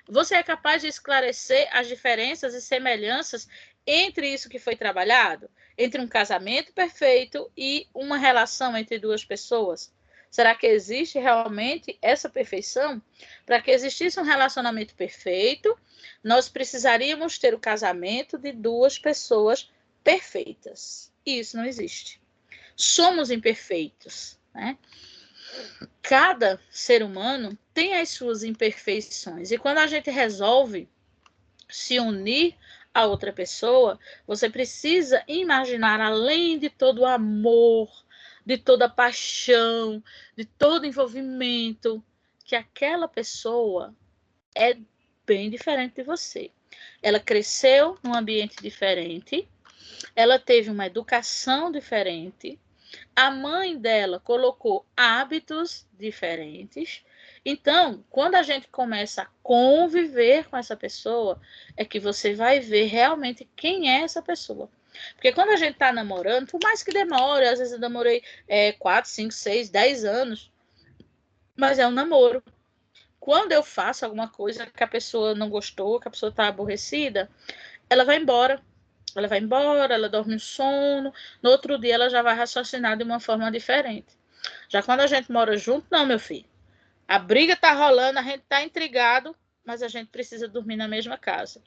Você é capaz de esclarecer as diferenças e semelhanças entre isso que foi trabalhado? Entre um casamento perfeito e uma relação entre duas pessoas? Será que existe realmente essa perfeição? Para que existisse um relacionamento perfeito, nós precisaríamos ter o casamento de duas pessoas perfeitas. E isso não existe. Somos imperfeitos, né? Cada ser humano tem as suas imperfeições. E quando a gente resolve se unir a outra pessoa, você precisa imaginar, além de todo o amor, de toda a paixão, de todo envolvimento, que aquela pessoa é bem diferente de você. Ela cresceu num ambiente diferente, ela teve uma educação diferente, a mãe dela colocou hábitos diferentes. Então, quando a gente começa a conviver com essa pessoa, é que você vai ver realmente quem é essa pessoa. Porque quando a gente está namorando, por mais que demore, às vezes eu demorei 4, 5, 6, 10 anos, mas é um namoro. Quando eu faço alguma coisa que a pessoa não gostou, que a pessoa está aborrecida, ela vai embora. Ela vai embora, ela dorme um sono, no outro dia ela já vai raciocinar de uma forma diferente. Já quando a gente mora junto, não, meu filho. A briga tá rolando, a gente tá intrigado, mas a gente precisa dormir na mesma casa.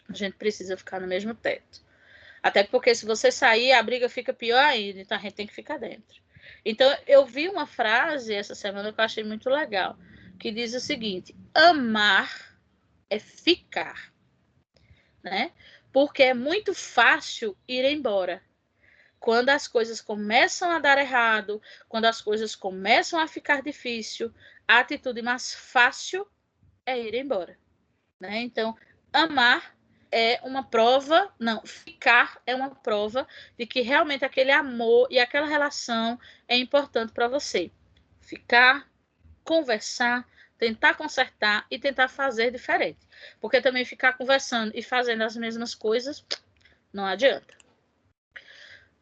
A gente precisa ficar no mesmo teto. Até porque se você sair, a briga fica pior ainda, então a gente tem que ficar dentro. Então, eu vi uma frase essa semana que eu achei muito legal, que diz o seguinte: amar é ficar, né? Porque é muito fácil ir embora. Quando as coisas começam a dar errado, quando as coisas começam a ficar difícil, a atitude mais fácil é ir embora, né? Então, amar é uma prova, não, ficar é uma prova de que realmente aquele amor e aquela relação é importante para você. Ficar, conversar, tentar consertar e tentar fazer diferente. Porque também ficar conversando e fazendo as mesmas coisas não adianta.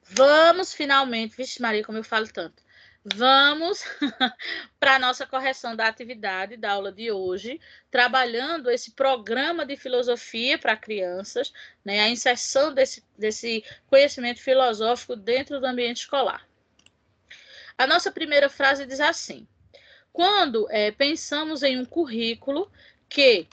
Vamos finalmente, vixe Maria, como eu falo tanto. Vamos para a nossa correção da atividade da aula de hoje, trabalhando esse programa de filosofia para crianças, né, a inserção desse conhecimento filosófico dentro do ambiente escolar. A nossa primeira frase diz assim: quando pensamos em um currículo que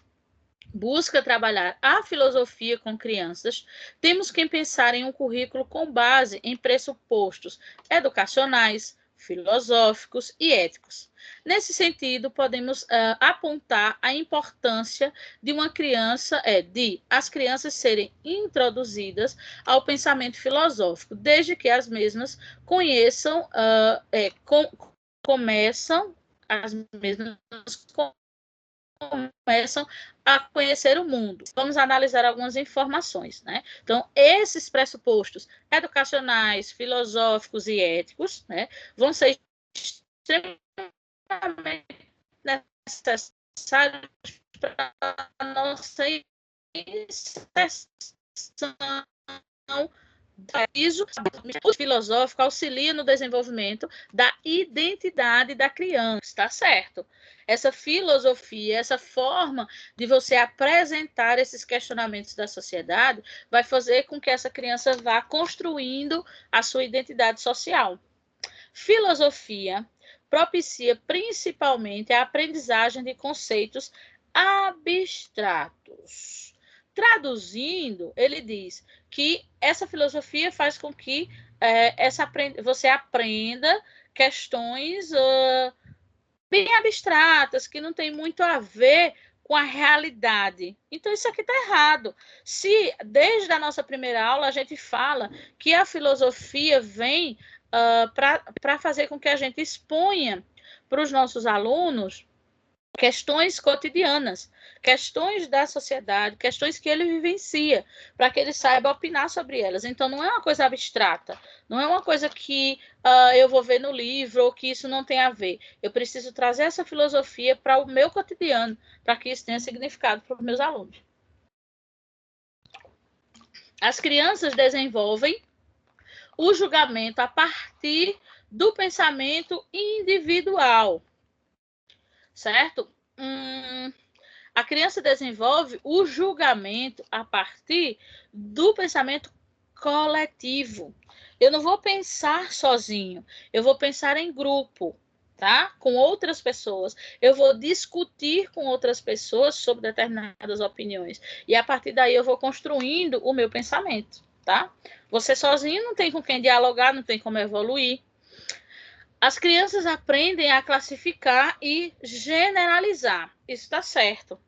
busca trabalhar a filosofia com crianças, temos que pensar em um currículo com base em pressupostos educacionais, filosóficos e éticos. Nesse sentido, podemos apontar a importância de uma criança, de as crianças serem introduzidas ao pensamento filosófico, desde que as mesmas conheçam, começam a conhecer o mundo. Vamos analisar algumas informações, né? Então, esses pressupostos educacionais, filosóficos e éticos, né, vão ser extremamente necessários para a nossa inserção o filosófico auxilia no desenvolvimento da identidade da criança, tá certo? Essa filosofia, essa forma de você apresentar esses questionamentos da sociedade vai fazer com que essa criança vá construindo a sua identidade social. Filosofia propicia principalmente a aprendizagem de conceitos abstratos. Traduzindo, ele diz que essa filosofia faz com que você aprenda questões bem abstratas, que não tem muito a ver com a realidade. Então, isso aqui está errado. Se, desde a nossa primeira aula, a gente fala que a filosofia vem para fazer com que a gente exponha para os nossos alunos questões cotidianas, questões da sociedade, questões que ele vivencia, para que ele saiba opinar sobre elas. Então, não é uma coisa abstrata, não é uma coisa que eu vou ver no livro ou que isso não tem a ver. Eu preciso trazer essa filosofia para o meu cotidiano, para que isso tenha significado para os meus alunos. As crianças desenvolvem o julgamento a partir do pensamento individual. Certo? A criança desenvolve o julgamento a partir do pensamento coletivo. Eu não vou pensar sozinho, eu vou pensar em grupo, tá? Com outras pessoas. Eu vou discutir com outras pessoas sobre determinadas opiniões. E a partir daí eu vou construindo o meu pensamento, tá? Você sozinho não tem com quem dialogar, não tem como evoluir. As crianças aprendem a classificar e generalizar. Isso está certo.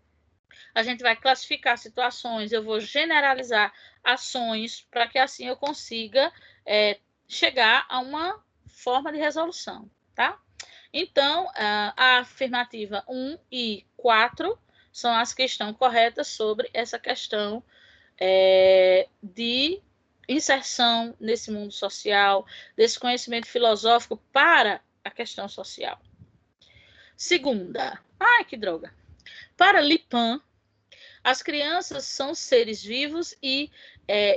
A gente vai classificar situações, eu vou generalizar ações para que assim eu consiga chegar a uma forma de resolução, tá? Então, a afirmativa 1 e 4 são as que estão corretas sobre essa questão de inserção nesse mundo social, desse conhecimento filosófico para a questão social. Segunda, que droga. Para Lipin, as crianças são seres vivos e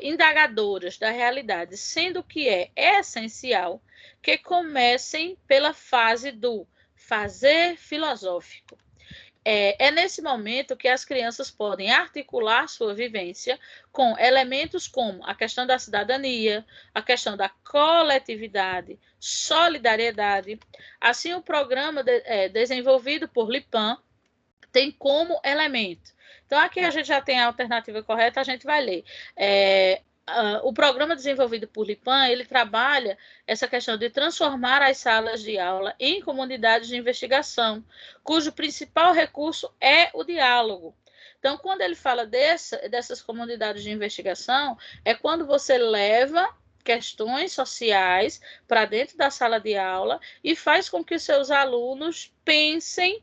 indagadoras da realidade, sendo que é essencial que comecem pela fase do fazer filosófico. É nesse momento que as crianças podem articular sua vivência com elementos como a questão da cidadania, a questão da coletividade, solidariedade. Assim, o programa desenvolvido por Lipin tem como elemento. Então, aqui a gente já tem a alternativa correta, a gente vai ler. O programa desenvolvido por Lipin, ele trabalha essa questão de transformar as salas de aula em comunidades de investigação, cujo principal recurso é o diálogo. Então, quando ele fala dessas comunidades de investigação, é quando você leva questões sociais para dentro da sala de aula e faz com que os seus alunos pensem,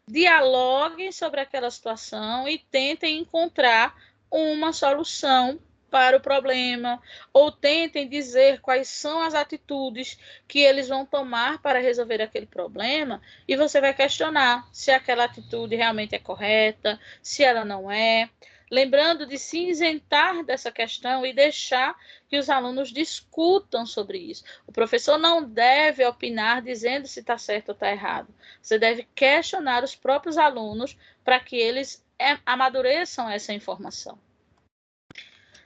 dialoguem sobre aquela situação e tentem encontrar uma solução para o problema, ou tentem dizer quais são as atitudes que eles vão tomar para resolver aquele problema, e você vai questionar se aquela atitude realmente é correta, se ela não é. Lembrando de se isentar dessa questão e deixar que os alunos discutam sobre isso. O professor não deve opinar dizendo se está certo ou está errado. Você deve questionar os próprios alunos para que eles amadureçam essa informação.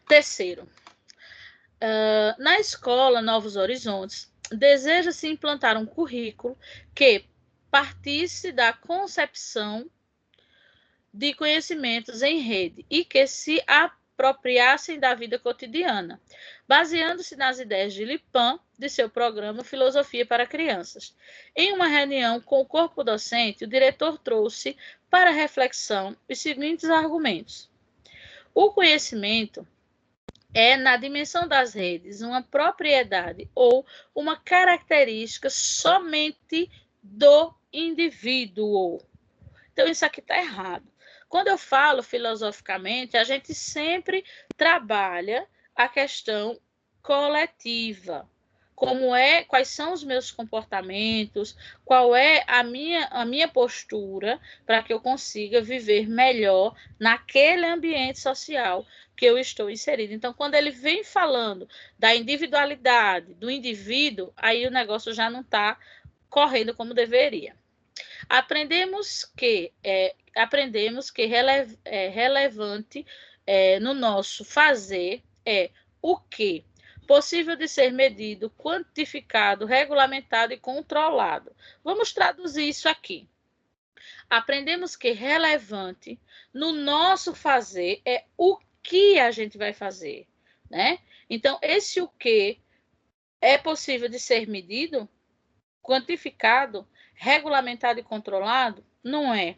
Terceiro, na escola Novos Horizontes, deseja-se implantar um currículo que partisse da concepção de conhecimentos em rede e que se apropriassem da vida cotidiana, baseando-se nas ideias de Lipan, de seu programa Filosofia para Crianças. Em uma reunião com o corpo docente, o diretor trouxe para reflexão os seguintes argumentos. O conhecimento é, na dimensão das redes, uma propriedade ou uma característica somente do indivíduo. Então, isso aqui está errado. Quando eu falo filosoficamente, a gente sempre trabalha a questão coletiva. Quais são os meus comportamentos, qual é a minha postura para que eu consiga viver melhor naquele ambiente social que eu estou inserido. Então, quando ele vem falando da individualidade do indivíduo, aí o negócio já não está correndo como deveria. Aprendemos que relevante no nosso fazer é o que? Possível de ser medido, quantificado, regulamentado e controlado. Vamos traduzir isso aqui. Aprendemos que relevante no nosso fazer é o que a gente vai fazer, né? Então, esse o que é possível de ser medido, quantificado, regulamentado e controlado? Não é.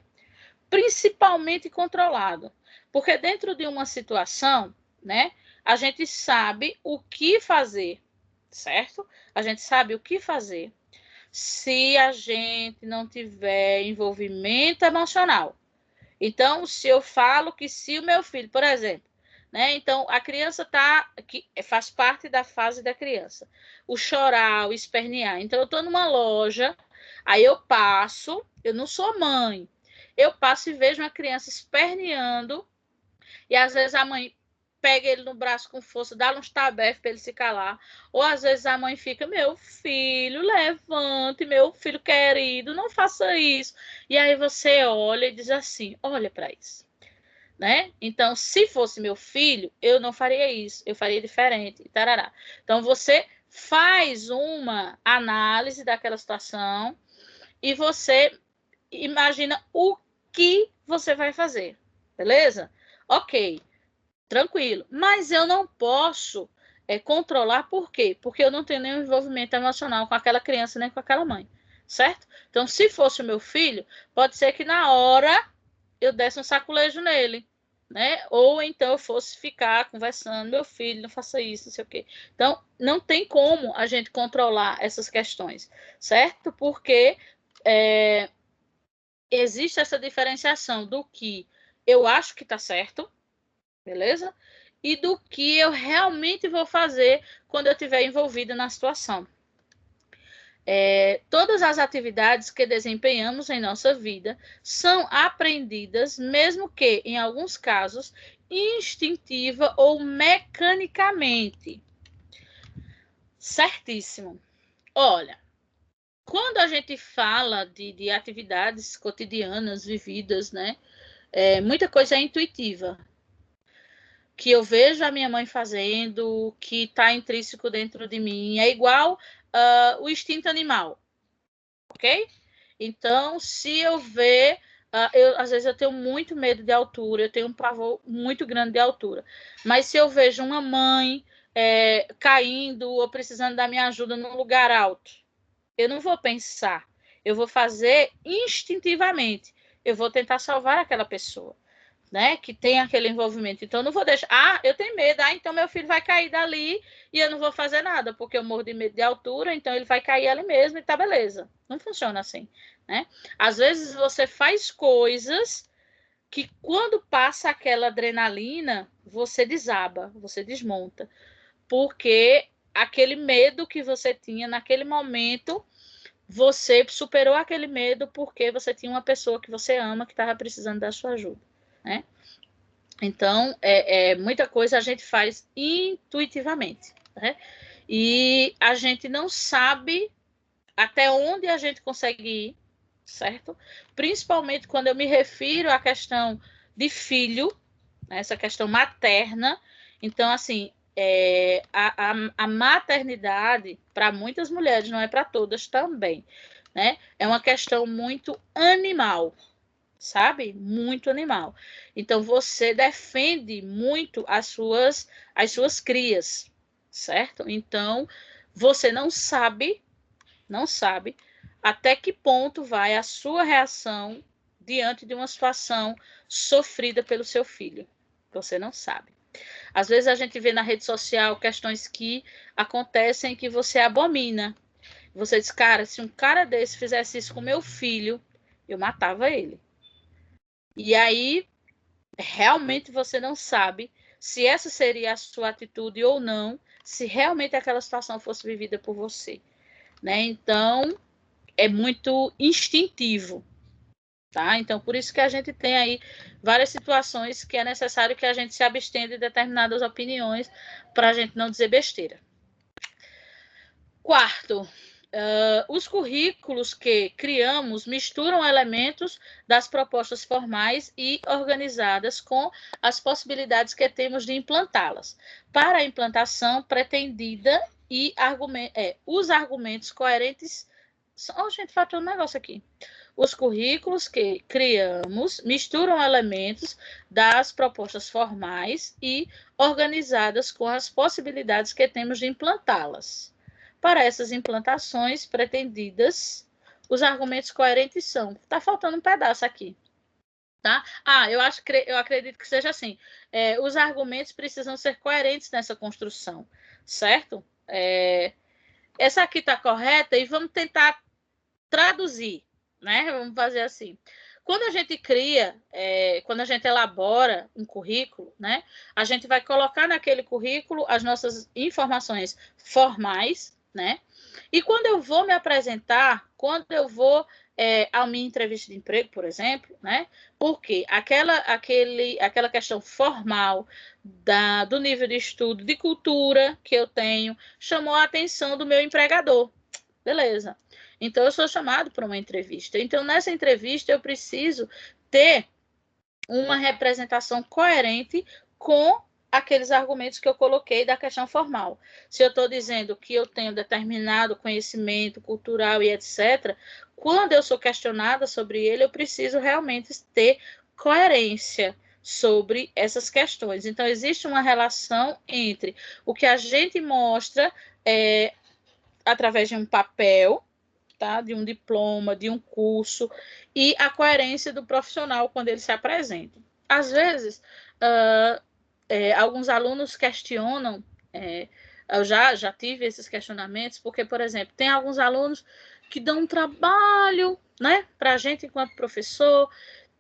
Principalmente controlado. Porque dentro de uma situação, né, a gente sabe o que fazer, certo? A gente sabe o que fazer se a gente não tiver envolvimento emocional. Então, se eu falo que se o meu filho, por exemplo, né, então a criança que faz parte da fase da criança, o chorar, o espernear. Então, eu estou numa loja, aí eu não sou mãe, eu passo e vejo uma criança esperneando, e às vezes a mãe pega ele no braço com força, dá uns tabefes para ele se calar, ou às vezes a mãe fica, meu filho, levante, meu filho querido, não faça isso. E aí você olha e diz assim, olha para isso, né? Então, se fosse meu filho, eu não faria isso, eu faria diferente, tarará. Então, você faz uma análise daquela situação e você imagina o que você vai fazer, beleza? Ok, tranquilo. Mas eu não posso controlar, por quê? Porque eu não tenho nenhum envolvimento emocional com aquela criança nem com aquela mãe, certo? Então, se fosse o meu filho, pode ser que na hora eu desse um saculejo nele, né? Ou então eu fosse ficar conversando, meu filho, não faça isso, não sei o quê. Então, não tem como a gente controlar essas questões, certo? Porque existe essa diferenciação do que eu acho que está certo, beleza? E do que eu realmente vou fazer quando eu estiver envolvida na situação. Todas as atividades que desempenhamos em nossa vida são aprendidas, mesmo que, em alguns casos, instintiva ou mecanicamente. Certíssimo. Olha, quando a gente fala de atividades cotidianas vividas, né, muita coisa é intuitiva, que eu vejo a minha mãe fazendo, que está intrínseco dentro de mim, é igual o instinto animal, ok? Então, se eu ver, às vezes eu tenho muito medo de altura, eu tenho um pavor muito grande de altura, mas se eu vejo uma mãe caindo ou precisando da minha ajuda num lugar alto, eu não vou pensar, eu vou fazer instintivamente, eu vou tentar salvar aquela pessoa, né, que tem aquele envolvimento. Então, eu não vou deixar, eu tenho medo, então meu filho vai cair dali e eu não vou fazer nada, porque eu morro de medo de altura, então ele vai cair ali mesmo e tá beleza. Não funciona assim, né? Às vezes você faz coisas que quando passa aquela adrenalina, você desaba, você desmonta, porque aquele medo que você tinha naquele momento, você superou aquele medo porque você tinha uma pessoa que você ama que estava precisando da sua ajuda, né? Então, muita coisa a gente faz intuitivamente, né? E a gente não sabe até onde a gente consegue ir, certo? Principalmente quando eu me refiro à questão de filho, né? Essa questão materna. Então, assim, a maternidade, para muitas mulheres, não é para todas também, né? É uma questão muito animal, sabe? Muito animal. Então, você defende muito as suas crias, certo? Então, você não sabe até que ponto vai a sua reação diante de uma situação sofrida pelo seu filho. Você não sabe. Às vezes a gente vê na rede social questões que acontecem que você abomina. Você diz, cara, se um cara desse fizesse isso com meu filho, eu matava ele. E aí, realmente você não sabe se essa seria a sua atitude ou não, se realmente aquela situação fosse vivida por você, né? Então, é muito instintivo, tá? Então, por isso que a gente tem aí várias situações que é necessário que a gente se abstenha de determinadas opiniões para a gente não dizer besteira. Quarto, os currículos que criamos misturam elementos das propostas formais e organizadas com as possibilidades que temos de implantá-las. Para a implantação pretendida e os argumentos coerentes. Oh, gente, faltou um negócio aqui. Os currículos que criamos misturam elementos das propostas formais e organizadas com as possibilidades que temos de implantá-las. Para essas implantações pretendidas, os argumentos coerentes são. Está faltando um pedaço aqui. Tá? Eu acredito que seja assim. Os argumentos precisam ser coerentes nessa construção, certo? Essa aqui está correta e vamos tentar traduzir, né? Vamos fazer assim. Quando a gente cria, quando a gente elabora um currículo, né? A gente vai colocar naquele currículo as nossas informações formais, né? E quando eu vou me apresentar, quando eu vou a minha entrevista de emprego, por exemplo, né? Porque aquela questão formal do nível de estudo, de cultura que eu tenho, chamou a atenção do meu empregador. Beleza. Então, eu sou chamado para uma entrevista. Então, nessa entrevista, eu preciso ter uma representação coerente com aqueles argumentos que eu coloquei da questão formal. Se eu estou dizendo que eu tenho determinado conhecimento cultural e etc., quando eu sou questionada sobre ele, eu preciso realmente ter coerência sobre essas questões. Então, existe uma relação entre o que a gente mostra através de um papel, tá? De um diploma, de um curso, e a coerência do profissional quando ele se apresenta. Às vezes, alguns alunos questionam, eu já tive esses questionamentos, porque, por exemplo, tem alguns alunos que dão um trabalho, né, para a gente enquanto professor,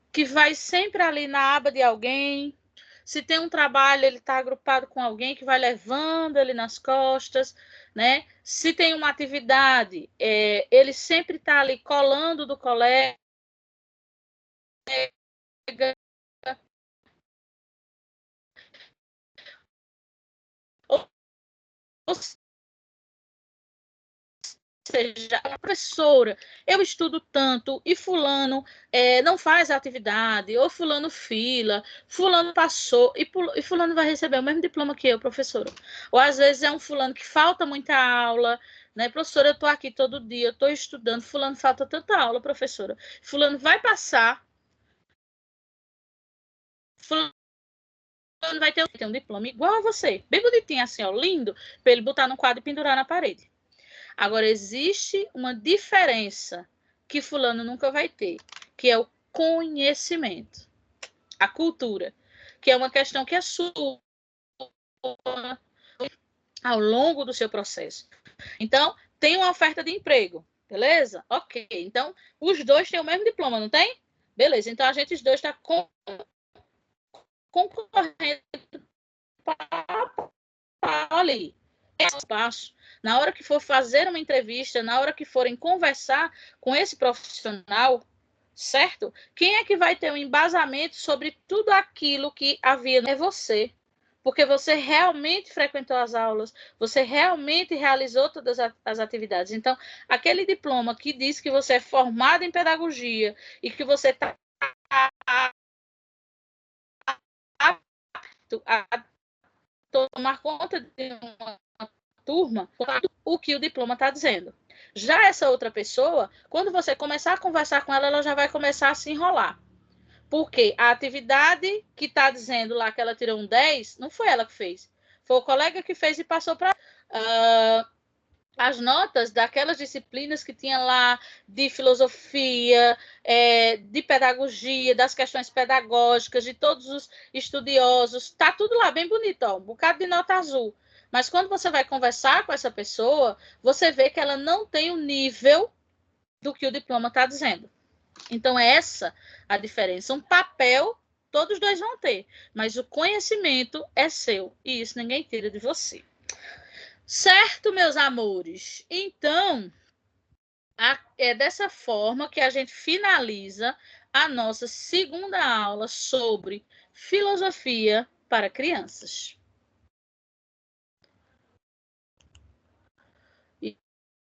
que vai sempre ali na aba de alguém. Se tem um trabalho, ele está agrupado com alguém que vai levando ele nas costas, né? Se tem uma atividade, ele sempre está ali colando do colega. Ou seja, a professora, eu estudo tanto e fulano não faz a atividade, ou fulano fila, fulano passou, e fulano vai receber o mesmo diploma que eu, professora. Ou às vezes é um fulano que falta muita aula, né? Professora, eu estou aqui todo dia, eu estou estudando, fulano falta tanta aula, professora. Fulano vai passar, fulano vai ter um diploma igual a você, bem bonitinho assim, ó, lindo, para ele botar no quadro e pendurar na parede. Agora, existe uma diferença que fulano nunca vai ter, que é o conhecimento, a cultura, que é uma questão que é sua ao longo do seu processo. Então, tem uma oferta de emprego, beleza? Ok. Então, os dois têm o mesmo diploma, não tem? Beleza, então a gente os dois está concorrendo ali. Espaço. Na hora que for fazer uma entrevista, na hora que forem conversar com esse profissional, certo? Quem é que vai ter um embasamento sobre tudo aquilo que havia? É você. Porque você realmente frequentou as aulas, você realmente realizou todas as atividades. Então, aquele diploma que diz que você é formado em pedagogia e que você está apto a tomar conta de uma turma, o que o diploma está dizendo. Já essa outra pessoa, quando você começar a conversar com ela, ela já vai começar a se enrolar. Porque a atividade que está dizendo lá que ela tirou um 10, não foi ela que fez. Foi o colega que fez e passou para as notas daquelas disciplinas que tinha lá de filosofia, de pedagogia, das questões pedagógicas, de todos os estudiosos. Está tudo lá bem bonito, ó, um bocado de nota azul. Mas quando você vai conversar com essa pessoa, você vê que ela não tem o nível do que o diploma está dizendo. Então, essa a diferença. Um papel, todos dois vão ter, mas o conhecimento é seu, e isso ninguém tira de você. Certo, meus amores? Então, é dessa forma que a gente finaliza a nossa segunda aula sobre filosofia para crianças.